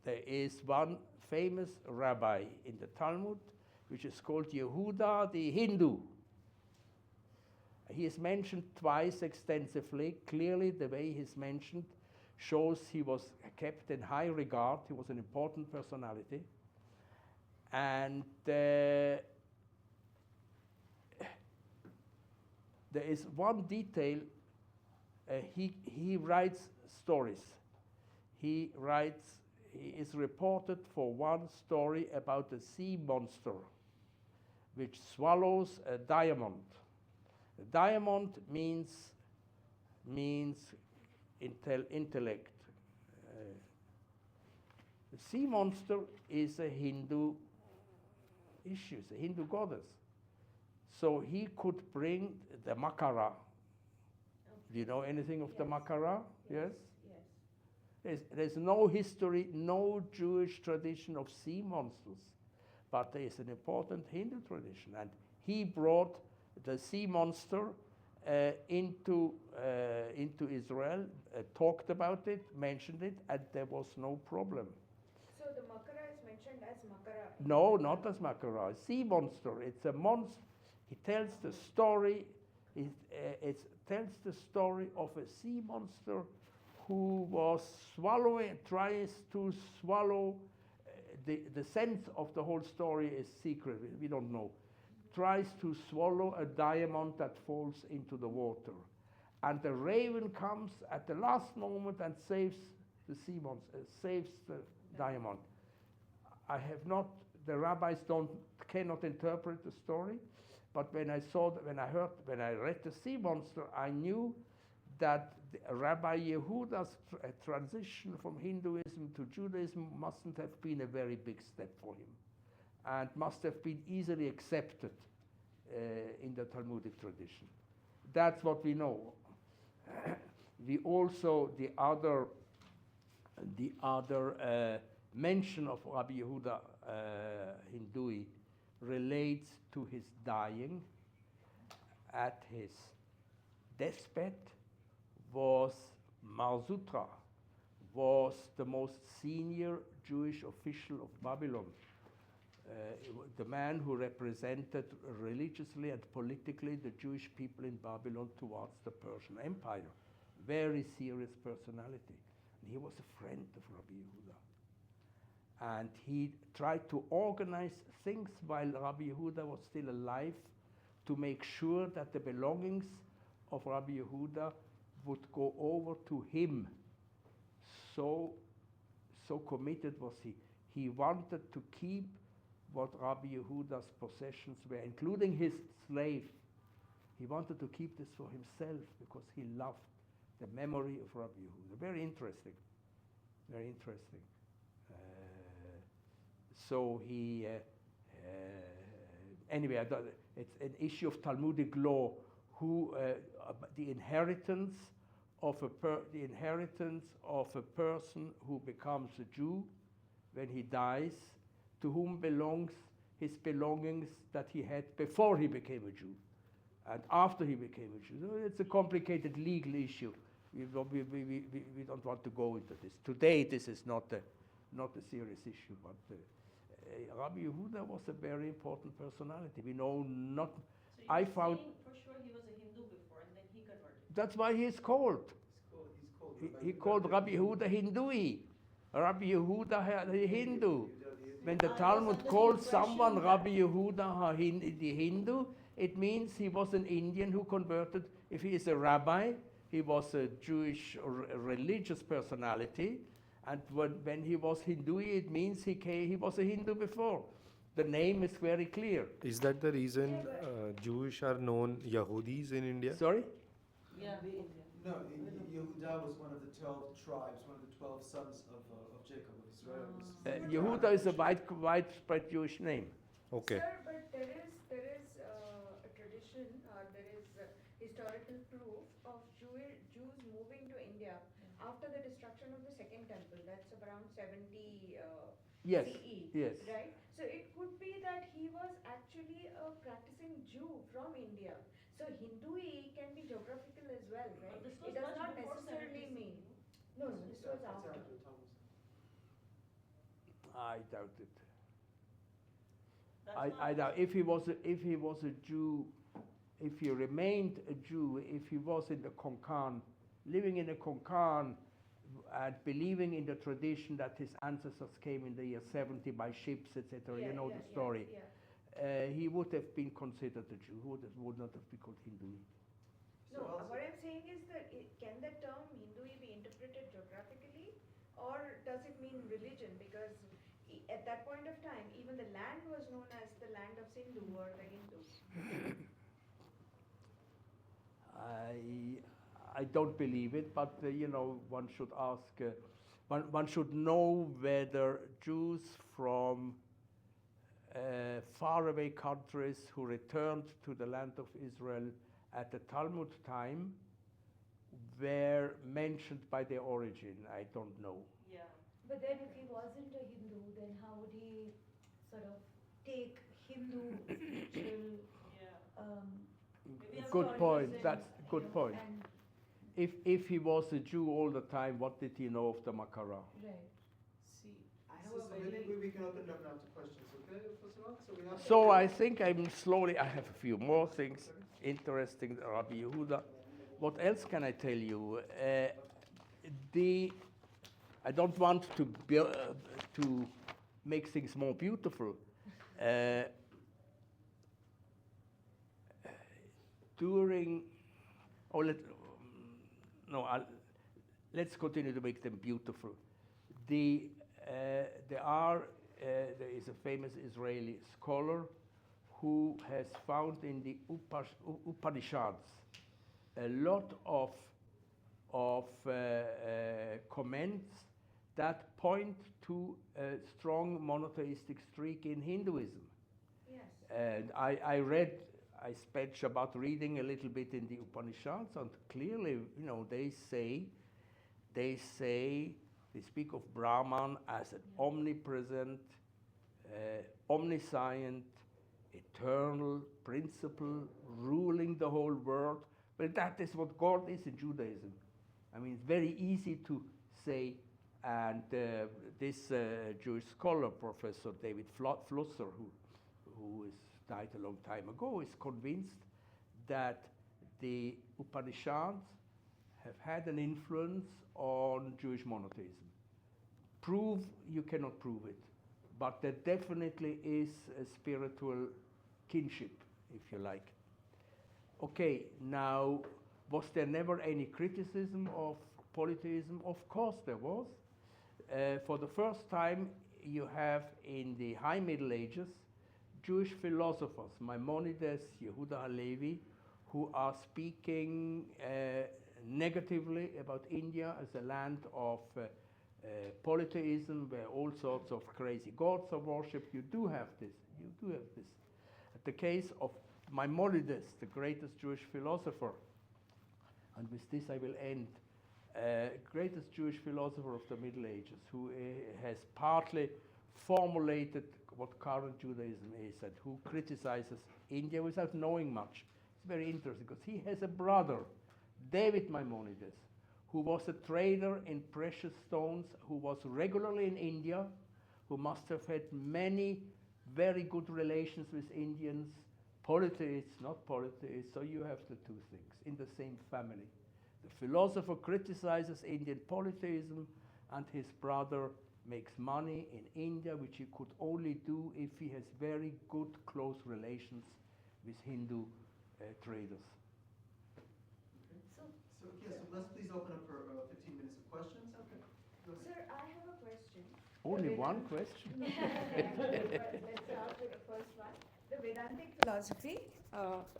There is one famous rabbi in the Talmud, which is called Yehuda the Hindu. He is mentioned twice extensively. Clearly, the way he's mentioned shows he was kept in high regard. He was an important personality. And there is one detail. He writes stories. He is reported for one story about a sea monster which swallows a diamond. A diamond means intellect. The sea monster is a Hindu issue, it's a Hindu goddess. So he could bring the Makara. Do you know anything of the Makara? Yes? Yes. There's no history, no Jewish tradition of sea monsters, but there is an important Hindu tradition. And he brought the sea monster into Israel, talked about it, mentioned it, and there was no problem. So the Makara is mentioned as Makara? No, not as Makara. Sea monster. It's a monster. He tells the story. It tells the story of a sea monster who was tries to swallow. The sense of the whole story is secret. We don't know. tries to swallow a diamond that falls into the water. And the raven comes at the last moment and saves the sea monster, saves the diamond. I have not, the rabbis cannot interpret the story, but when I read the sea monster, I knew that Rabbi Yehuda's transition from Hinduism to Judaism mustn't have been a very big step for him, and must have been easily accepted in the Talmudic tradition. That's what we know. We also, the other mention of Rabbi Yehuda Hindui relates to his dying. At his deathbed was Mar Zutra, was the most senior Jewish official of Babylon. The man who represented religiously and politically the Jewish people in Babylon towards the Persian Empire. Very serious personality. And he was a friend of Rabbi Yehuda. And he tried to organize things while Rabbi Yehuda was still alive to make sure that the belongings of Rabbi Yehuda would go over to him. So committed was he. He wanted to keep what Rabbi Yehuda's possessions were, including his slave. He wanted to keep this for himself because he loved the memory of Rabbi Yehuda. Very interesting. Very interesting. So he, anyway, it's an issue of Talmudic law. The inheritance of a person who becomes a Jew when he dies, to whom belongs his belongings that he had before he became a Jew and after he became a Jew. So it's a complicated legal issue. We don't want to go into this. Today, this is not a serious issue, but Rabbi Yehuda was a very important personality. We know not. So you're I found. saying for sure he was a Hindu before and then he converted. That's why he is called. He called Rabbi Yehuda Hindui. Rabbi Yehuda the Hindu. When the Talmud calls someone Rabbi Yehuda the Hindu, it means he was an Indian who converted. If he is a rabbi, he was a Jewish or a religious personality. And when he was Hindui, it means he was a Hindu before. The name is very clear. Is that the reason Jewish are known Yahudis in India? Sorry? Yeah. No, Yehuda was one of the 12 tribes, one of the 12 sons of Jacob, of Israel. Yehuda is a widespread Jewish name. Okay. Sir, but there is a tradition, there is historical proof of Jews moving to India after the destruction of the Second Temple. That's around 70 Yes, CE, yes. right? So it could be that he was actually a practicing Jew from India. So Hindui can be geographical as well, right? This was It does much not before necessarily 70 mean. No, this was after. I doubt it. That's I not- doubt if he was a Jew, if he remained a Jew, if he was in the Konkan, living in a Konkan, and believing in the tradition that his ancestors came in the year 70 by ships, etc. You know the story. He would have been considered a Jew. He would not have been called Hindu. No, what I'm saying is that can the term Hindui be interpreted geographically, or does it mean religion? Because at that point of time, even the land was known as the land of Sindhu or the Hindus. I don't believe it, but one should ask. One should know whether Jews from faraway countries who returned to the land of Israel at the Talmud time were mentioned by their origin. I don't know. Yeah. But then if he wasn't a Hindu, then how would he sort of take Hindu spiritual Yeah. Maybe I'm Good sorry, point. but then, That's a good point. and If he was a Jew all the time, what did he know of the Makara? right. See, I So have a maybe very. we can open it up now to questions, okay, Professor Rock? So we have. So I think I have a few more things interesting, Rabbi Yehuda. What else can I tell you? I don't want to make things more beautiful. during, oh, no, let's continue to make them beautiful. There is a famous Israeli scholar who has found in the Upanishads a lot of comments that point to a strong monotheistic streak in Hinduism. Yes. And I spent Shabbat reading a little bit in the Upanishads, and clearly, they speak of Brahman as an omnipresent, omniscient, eternal principle ruling the whole world. But that is what God is in Judaism. I mean, it's very easy to say, and this Jewish scholar, Professor David Flusser, who died a long time ago, is convinced that the Upanishads have had an influence on Jewish monotheism. You cannot prove it, but there definitely is a spiritual kinship, if you like. Okay, now, was there never any criticism of polytheism? Of course there was. For the first time, you have in the High Middle Ages Jewish philosophers, Maimonides, Yehuda Halevi, who are speaking negatively about India as a land of polytheism, where all sorts of crazy gods are worshipped. You do have this. The case of Maimonides, the greatest Jewish philosopher, and with this I will end, greatest Jewish philosopher of the Middle Ages, who has partly formulated what current Judaism is, and who criticizes India without knowing much. It's very interesting, because he has a brother, David Maimonides, who was a trader in precious stones, who was regularly in India, who must have had many very good relations with Indians, polytheists, not polytheists, so you have the two things in the same family. The philosopher criticizes Indian polytheism, and his brother makes money in India, which he could only do if he has very good, close relations with Hindu traders. So let's please open up for 15 minutes of questions. Okay. Go ahead. Sir, I have a question. Only one question? Let's start with the first one. The Vedantic philosophy,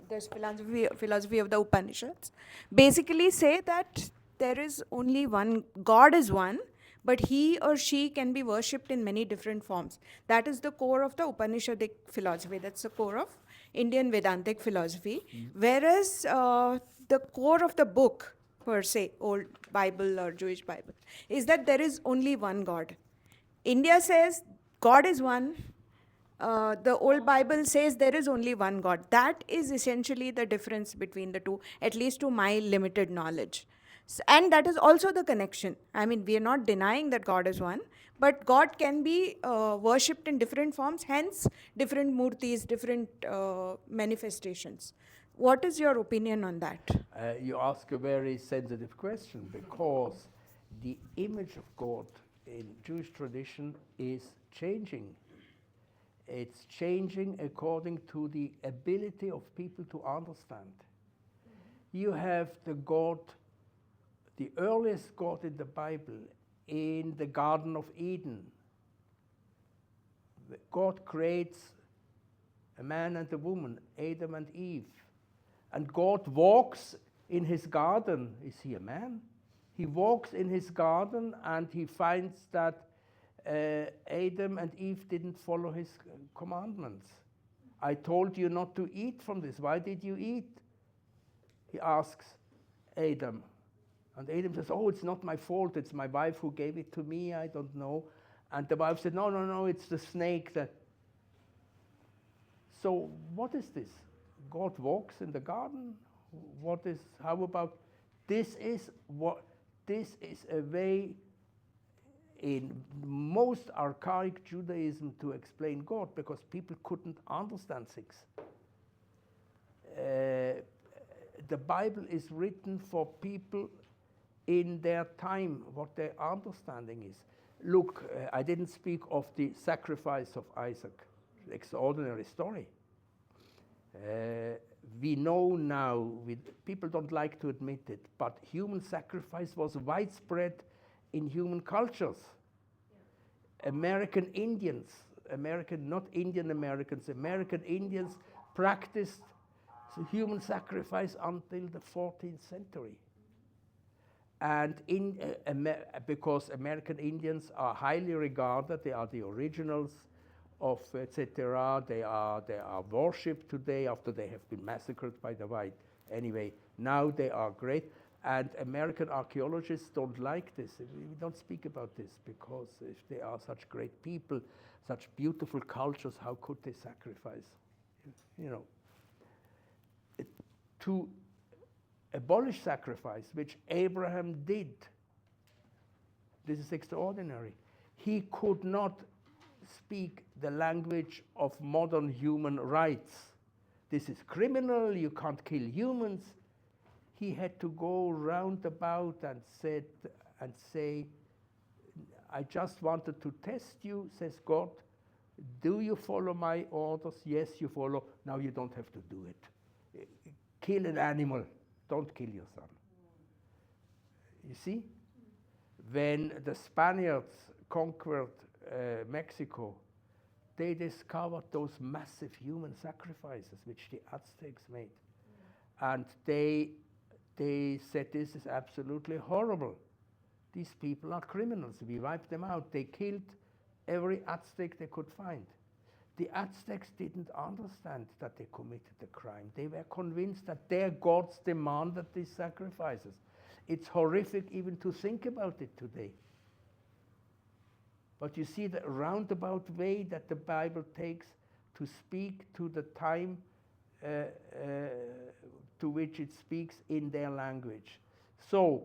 the philosophy of the Upanishads, basically say that there is only one, God is one, but he or she can be worshipped in many different forms. That is the core of the Upanishadic philosophy. That's the core of Indian Vedantic philosophy. Whereas the core of the book, per se, Old Bible or Jewish Bible, is that there is only one God. India says God is one. The Old Bible says there is only one God. That is essentially the difference between the two, at least to my limited knowledge. And that is also the connection. I mean, we are not denying that God is one, but God can be worshipped in different forms, hence different murtis, different manifestations. What is your opinion on that? You ask a very sensitive question, because the image of God in Jewish tradition is changing. It's changing according to the ability of people to understand. You have the God, the earliest God in the Bible, in the Garden of Eden. God creates a man and a woman, Adam and Eve. And God walks in his garden. Is he a man? He walks in his garden, and he finds that Adam and Eve didn't follow his commandments. I told you not to eat from this. Why did you eat? He asks Adam. And Adam says, oh, it's not my fault. It's my wife who gave it to me. I don't know. And the wife said, no, it's the snake that. So what is this? God walks in the garden? How about, this is a way in most archaic Judaism to explain God, because people couldn't understand things. The Bible is written for people in their time, what their understanding is. Look, I didn't speak of the sacrifice of Isaac, extraordinary story. we know now, people don't like to admit it, but human sacrifice was widespread in human cultures. American Indians, not Indian Americans, American Indians practiced human sacrifice until the 14th century. And because American Indians are highly regarded, they are the originals of etc. They are worshipped today after they have been massacred by the white. Anyway, now they are great. And American archaeologists don't like this. We don't speak about this because if they are such great people, such beautiful cultures, how could they sacrifice? You know, to abolish sacrifice, which Abraham did, this is extraordinary. He could not speak the language of modern human rights. This is criminal, you can't kill humans. He had to go roundabout and say, I just wanted to test you, says God. Do you follow my orders? Yes, you follow. Now you don't have to do it. Kill an animal, don't kill your son. You see? When the Spaniards conquered Mexico, they discovered those massive human sacrifices which the Aztecs made. And they said, this is absolutely horrible. These people are criminals. We wiped them out. They killed every Aztec they could find. The Aztecs didn't understand that they committed a crime. They were convinced that their gods demanded these sacrifices. It's horrific even to think about it today. But you see the roundabout way that the Bible takes to speak to the time to which it speaks in their language. So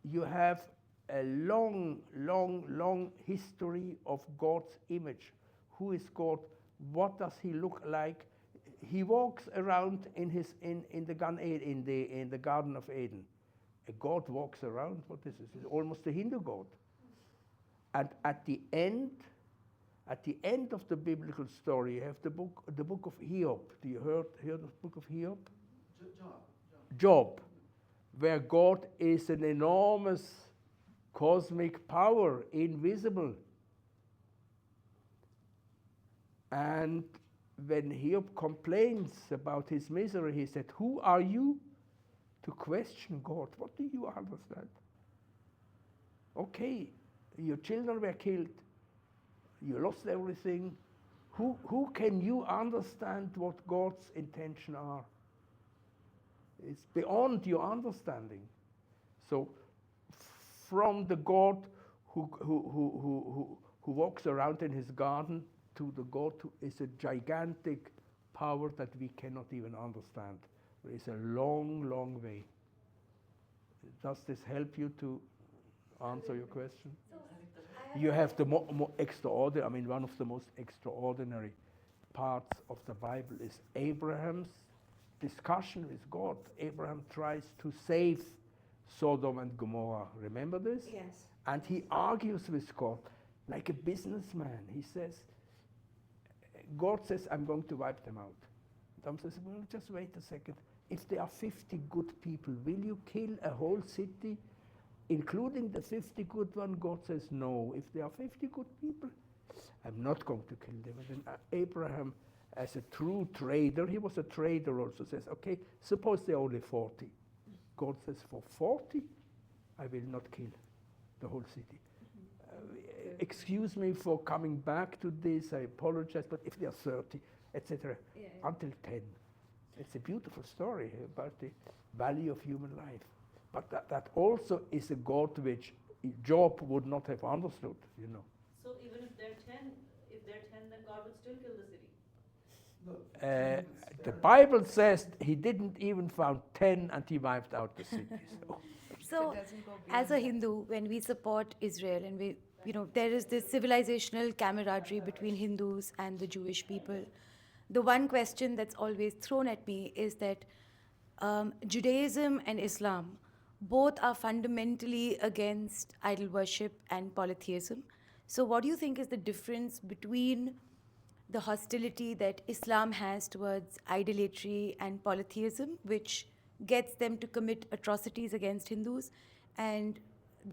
you have a long, long, long history of God's image. Who is God? What does he look like? He walks around in the Garden of Eden. A God walks around. What is this? It's almost a Hindu God. And at the end of the biblical story, you have the book of Hiob. Do you heard of the book of Hiob? Job, where God is an enormous cosmic power, invisible. And when Hiob complains about his misery, he said, who are you to question God? What do you understand? Okay, your children were killed. You lost everything. Who can you understand what God's intentions are? It's beyond your understanding. So, from the God who walks around in his garden to the God who is a gigantic power that we cannot even understand. There is a long, long way. Does this help you to answer your question? You have the extraordinary, one of the most extraordinary parts of the Bible is Abraham's discussion with God. Abraham tries to save Sodom and Gomorrah. Remember this? Yes. And he argues with God like a businessman. He says, God says, I'm going to wipe them out. Tom says, well, just wait a second. If there are 50 good people, will you kill a whole city, including the 50 good one? God says, no. If there are 50 good people, I'm not going to kill them. And then Abraham, as a true trader, he was a trader also, says, okay, suppose there are only 40. God says, for 40, I will not kill the whole city. Excuse me for coming back to this, I apologize, but if there are 30, etc., until 10. It's a beautiful story about the value of human life. But that also is a God which Job would not have understood, you know. So even if they're 10, then God would still kill the city? The Bible says he didn't even found 10 and he wiped out the city. So, as a Hindu, when we support Israel and there is this civilizational camaraderie between Hindus and the Jewish people, the one question that's always thrown at me is that Judaism and Islam both are fundamentally against idol worship and polytheism. So what do you think is the difference between the hostility that Islam has towards idolatry and polytheism, which gets them to commit atrocities against Hindus, and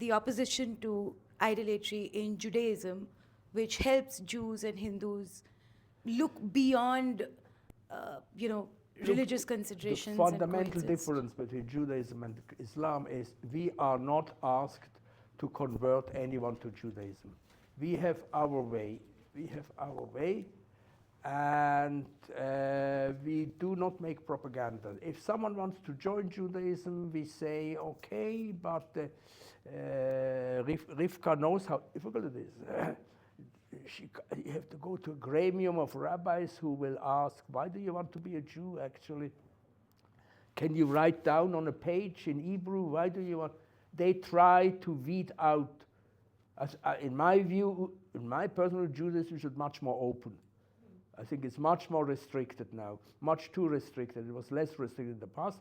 the opposition to idolatry in Judaism, which helps Jews and Hindus look beyond, religious considerations. The and fundamental coexist. difference between Judaism and Islam is we are not asked to convert anyone to Judaism. We have our way. We have our way, and we do not make propaganda. If someone wants to join Judaism, we say, okay, but Rivka knows how difficult it is. You have to go to a gremium of rabbis who will ask, why do you want to be a Jew actually? Can you write down on a page in Hebrew? Why do you want? They try to weed out. In my view, in my personal Judaism should much more open. I think it's much more restricted now, much too restricted. It was less restricted in the past.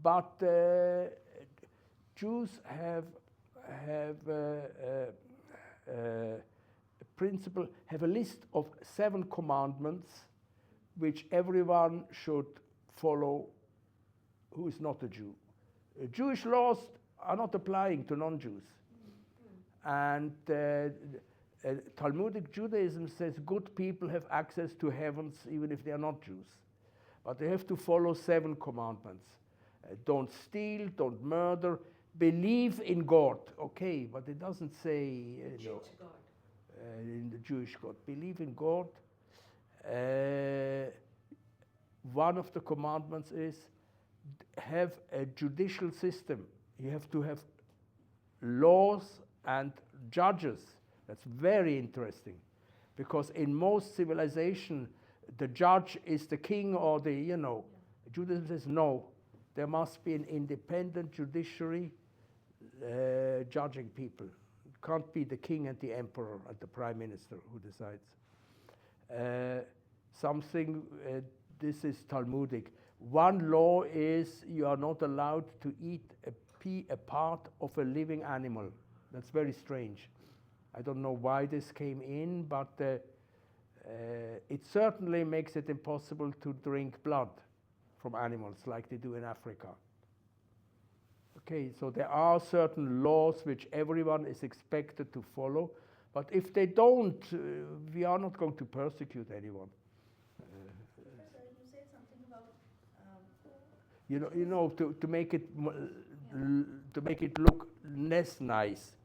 But Jews have principle, have a list of 7 commandments which everyone should follow who is not a Jew. Jewish laws are not applying to non-Jews. And Talmudic Judaism says good people have access to heavens even if they are not Jews. But they have to follow 7 commandments. Don't steal, don't murder, believe in God. Okay, but it doesn't say in the Jewish God. Believe in God. One of the commandments is have a judicial system. You have to have laws and judges. That's very interesting, because in most civilization, the judge is the king or the, Judaism says no, there must be an independent judiciary judging people. It can't be the king and the emperor and the prime minister who decides. This is Talmudic. One law is you are not allowed to eat a part of a living animal. That's very strange. I don't know why this came in, but it certainly makes it impossible to drink blood from animals like they do in Africa. Okay, so there are certain laws which everyone is expected to follow, but if they don't, we are not going to persecute anyone. Professor, you said something about to make it look less nice.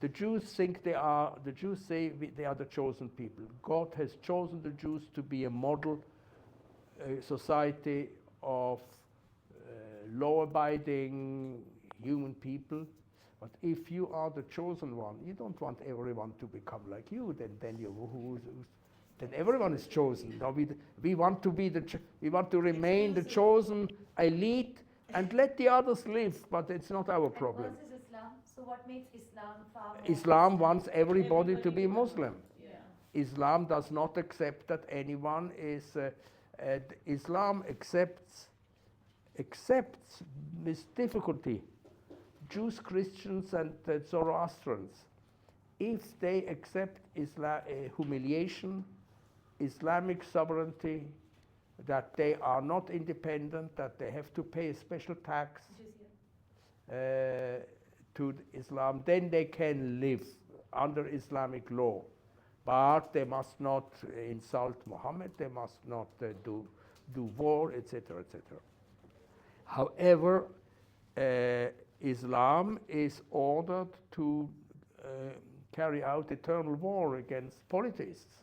The Jews say they are the chosen people. God has chosen the Jews to be a model society of law-abiding human people. But if you are the chosen one, you don't want everyone to become like you. Then everyone is chosen. No, we want to be we want to remain the chosen elite and let the others live. But it's not our problem. Versus Islam. So what makes Islam far more? Islam wants everybody to be Everybody Muslim. Yeah. Islam does not accept that anyone is. Islam accepts with difficulty Jews, Christians, and Zoroastrians. If they accept humiliation, Islamic sovereignty, that they are not independent, that they have to pay a special tax to Islam, then they can live under Islamic law. But they must not insult Muhammad, they must not do war, etc., etc. However, Islam is ordered to carry out eternal war against polytheists.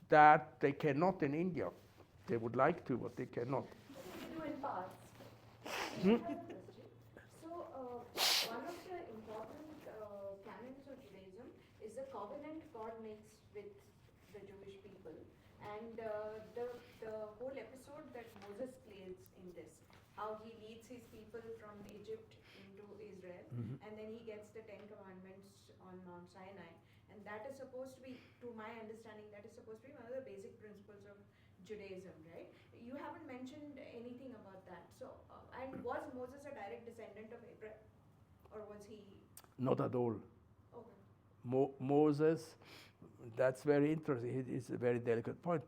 That they cannot in India. They would like to, but they cannot. Do in parts. So, one of the important canons of Judaism is the covenant God makes with the Jewish people, and the whole episode that Moses plays in this, how he leads his people from Egypt into Israel, and then he gets the 10 Commandments on Mount Sinai, and that is supposed to be, to my understanding, that is supposed to be one of the basic principles of Judaism, right? You haven't mentioned anything about that. So, and was Moses a direct descendant of Abraham, or was he? Not at all. Okay. Moses that's very interesting. It is a very delicate point.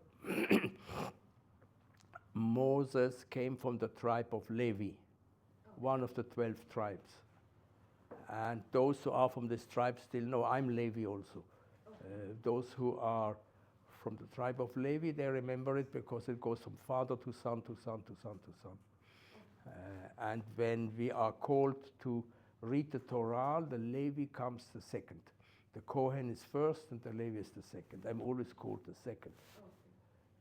Moses came from the tribe of Levi, one of the 12 tribes. And those who are from this tribe still know I'm Levi also. Those who are from the tribe of Levi, they remember it because it goes from father to son to son to son to son. And when we are called to read the Torah, the Levi comes the second. The Kohen is first and the Levi is the second. I'm always called the second,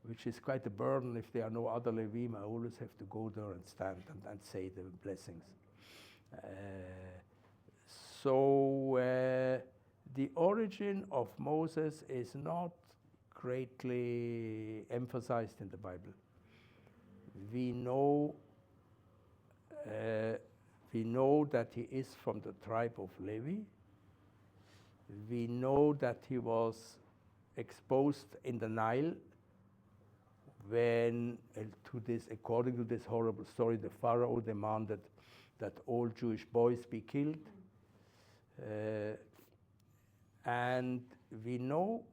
which is quite a burden if there are no other Levim. I always have to go there and stand and say the blessings. So the origin of Moses is not greatly emphasized in the Bible. We know that he is from the tribe of Levi. We know that he was exposed in the Nile when, according to this horrible story, the Pharaoh demanded that all Jewish boys be killed. And we know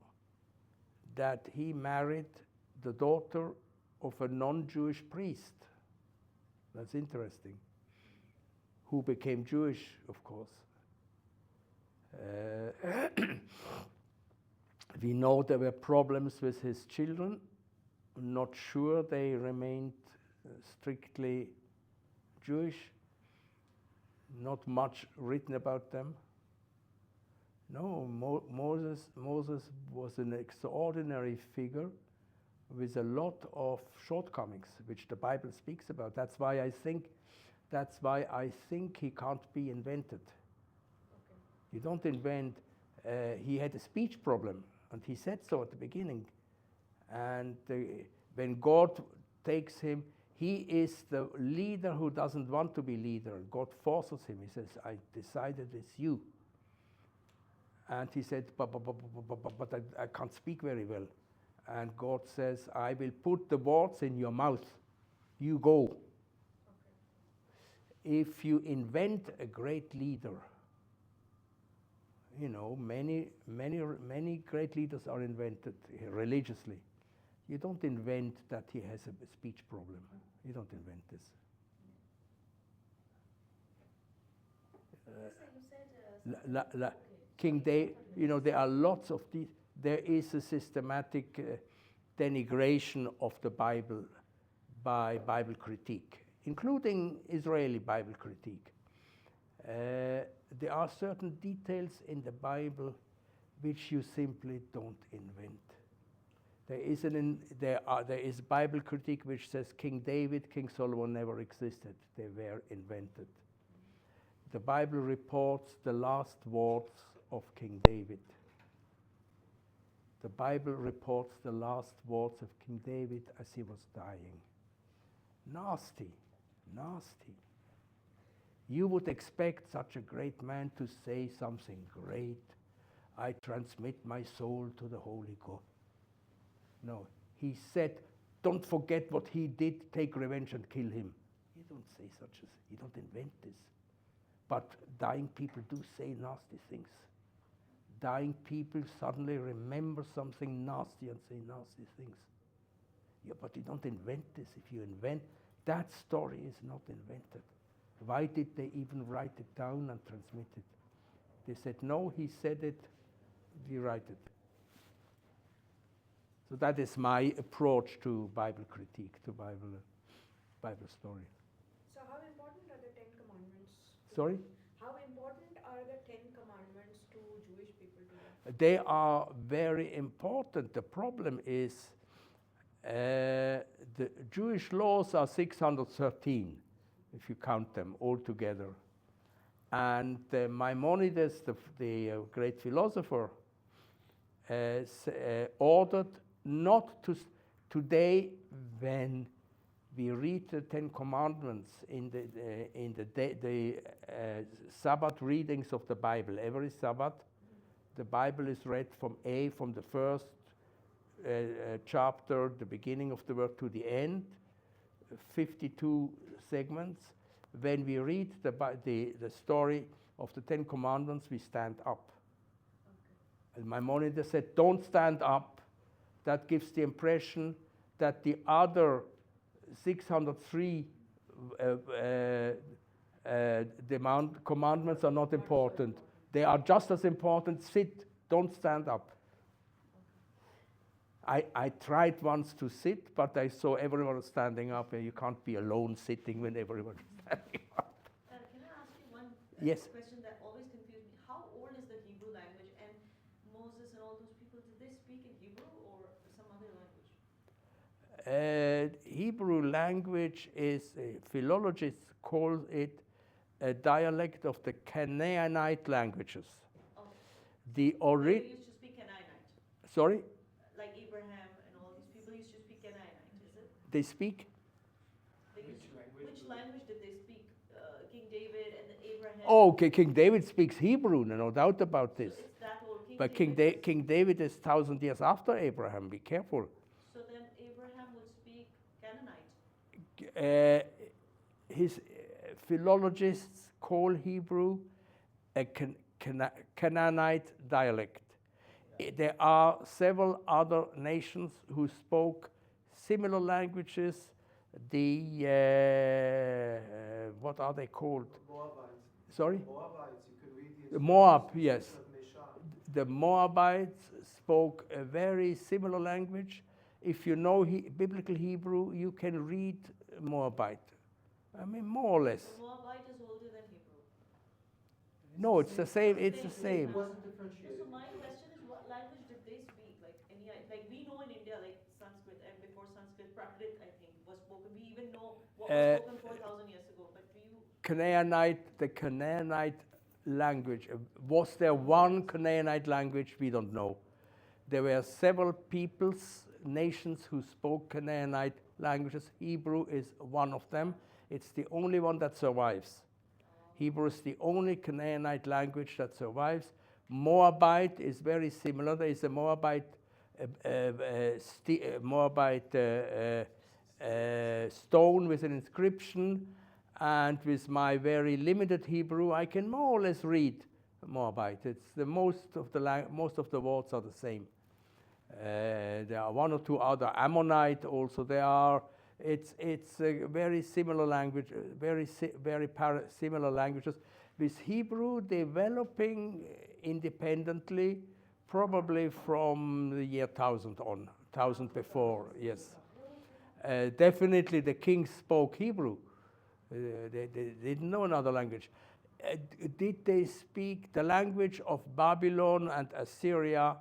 that he married the daughter of a non-Jewish priest. That's interesting. Who became Jewish, of course. We know there were problems with his children. I'm not sure they remained strictly Jewish. Not much written about them. No, Moses was an extraordinary figure with a lot of shortcomings, which the Bible speaks about. That's why I think he can't be invented. Okay. You don't invent. He had a speech problem, and he said so at the beginning. And when God takes him, he is the leader who doesn't want to be leader. God forces him. He says, "I decided it's you." And he said, but I can't speak very well. And God says, "I will put the words in your mouth. You go." Okay. If you invent a great leader, you know, many great leaders are invented religiously. You don't invent that he has a speech problem. You don't invent this. You said King David, you know, there are lots of these. There is a systematic denigration of the Bible by Bible critique, including Israeli Bible critique. There are certain details in the Bible which you simply don't invent. There is Bible critique which says King David, King Solomon never existed. They were invented. The Bible reports the last words of King David. The Bible reports the last words of King David as he was dying. Nasty, nasty. You would expect such a great man to say something great. I transmit my soul to the Holy God. No, he said, don't forget what he did, take revenge and kill him. You don't say such as, you don't invent this. But dying people do say nasty things. Dying people suddenly remember something nasty and say nasty things. Yeah, but you don't invent this. If you invent, that story is not invented. Why did they even write it down and transmit it? They said, no, he said it, we write it. So that is my approach to Bible critique, to Bible story. So how important are the 10 Commandments? Sorry? How important are the 10 Commandments to Jewish people today? They are very important. The problem is the Jewish laws are 613, if you count them all together. And Maimonides, the great philosopher, ordered not to, today when we read the 10 Commandments in the Sabbath readings of the Bible. Every Sabbath, the Bible is read from the first chapter, the beginning of the word, to the end, 52 segments. When we read the story of the 10 Commandments, we stand up. And Maimonides said, don't stand up. That gives the impression that the other 603 commandments are not important. They are just as important. Sit, don't stand up. I tried once to sit, but I saw everyone standing up, and you can't be alone sitting when everyone is standing up. Can I ask you one Yes. question that always confused me? How old is the Hebrew language? And Moses and all those people, did they speak in Hebrew or some other language? Hebrew language is, philologists call it a dialect of the Canaanite languages. Okay. The They used to speak Canaanite, sorry, like Abraham and all these people used to speak Canaanite, is it? they speak? Which language did they speak? King David and the Abraham? Oh, okay, King David speaks Hebrew, no doubt about So this. it's that old. But David King David is 1,000 years after Abraham, be careful. So then Abraham would speak Canaanite. His philologists call Hebrew a Canaanite dialect. There are several other nations who spoke similar languages. What are they called? Moabites. Sorry? Moabites, you could read The Moab, inscriptions yes. of Mesha. The Moabites spoke a very similar language. If you know biblical Hebrew, you can read Moabite. I mean, more or less. So Moabite is older than Hebrew. No, it's the same. It's the It same. wasn't So differentiated. my question is, what language did they speak? Like we know in India, like Sanskrit, and before Sanskrit, Prakrit, I think, was spoken. We even know what was spoken 4,000 years ago. But do you? The Canaanite language. Was there one Canaanite language? We don't know. There were several peoples, nations who spoke Canaanite languages. Hebrew is one of them. It's the only one that survives. Hebrew is the only Canaanite language that survives. Moabite is very similar. There is a Moabite stone with an inscription, and with my very limited Hebrew, I can more or less read Moabite. It's the most of the words are the same. There are one or two other Ammonite also. It's a very similar language, similar languages, with Hebrew developing independently, probably from the year 1000 on, 1000 before, yes. Definitely the kings spoke Hebrew. They didn't know another language. Did they speak the language of Babylon and Assyria?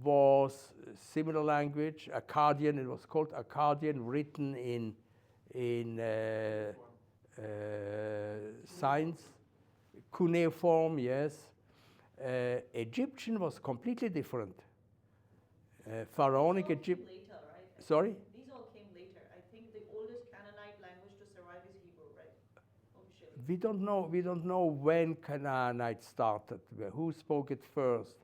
Was similar language, Akkadian. It was called Akkadian, written in signs, cuneiform. Yes. Egyptian was completely different. Pharaonic Egypt. Later, right? Sorry. These all came later. I think the oldest Canaanite language to survive is Hebrew, right? Officially. We don't know. We don't know when Canaanite started. Who spoke it first?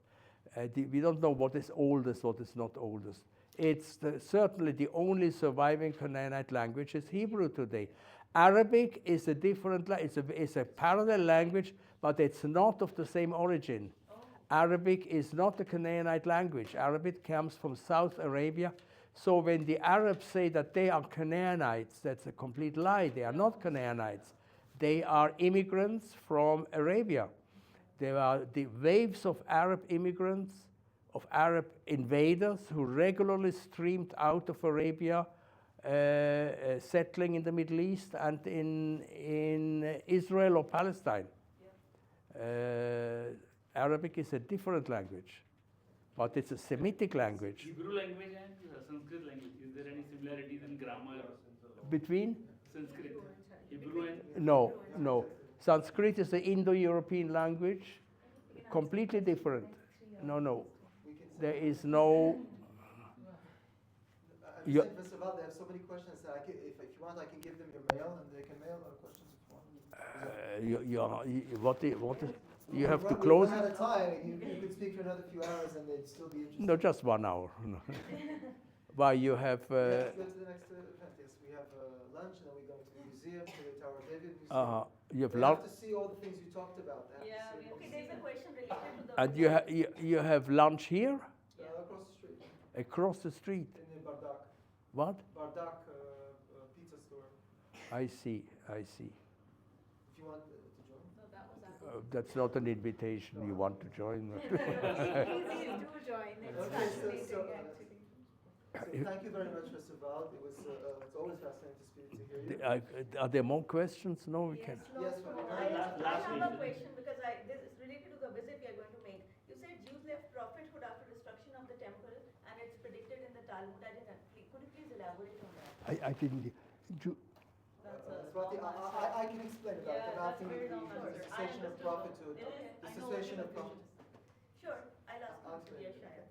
We don't know what is oldest, what is not oldest. It's certainly the only surviving Canaanite language is Hebrew today. Arabic is a different. It's a parallel language, but it's not of the same origin. Arabic is not a Canaanite language. Arabic comes from South Arabia. So when the Arabs say that they are Canaanites, that's a complete lie. They are not Canaanites. They are immigrants from Arabia. There are the waves of Arab immigrants, of Arab invaders who regularly streamed out of Arabia, settling in the Middle East and in Israel or Palestine. Arabic is a different language, but it's a Semitic language. Hebrew language and Sanskrit language, is there any similarities in grammar? Between? Sanskrit, Hebrew and No, no. Sanskrit is an Indo-European language, completely different. No. There is no. I'm You- saying, Mr. Val, they have so many questions that if you want, I can give them your mail and they can mail questions if you want. You have to We've close run it? out of time. You could speak for another few hours and they'd still be interested. No, just 1 hour. No. Why you have? We have to go to the next event. Yes, we have lunch and then we go to the museum, to the Tower of David Museum. You have They lunch, have to see all the things you talked about. They have Yeah, to we see have all to the see things. the question related to the. and you have lunch here, Across the street, across the street. in the Bardak. What? Bardak pizza store. I see. I see. If you want to join. No, that was our. That's not an invitation. You want to join? Please do join, it's Okay, fascinating so, actually. So thank you very much, Mr. Val. It was it's always fascinating to speak to hear you. Are there more questions? No, we can. Yes, No, ma'am. I have a question because this is related to the visit we are going to make. You said Jews left prophethood after destruction of the temple and it's predicted in the Talmud. I didn't. Could you please elaborate on that? I didn't. That's a Swati, long answer. I can explain about Yeah, about that's a very long the answer. I cessation of understood. prophethood. It is. The I know cessation what of it is. prophethood. Sure, I'll ask Answer Mr. it. Yashaya.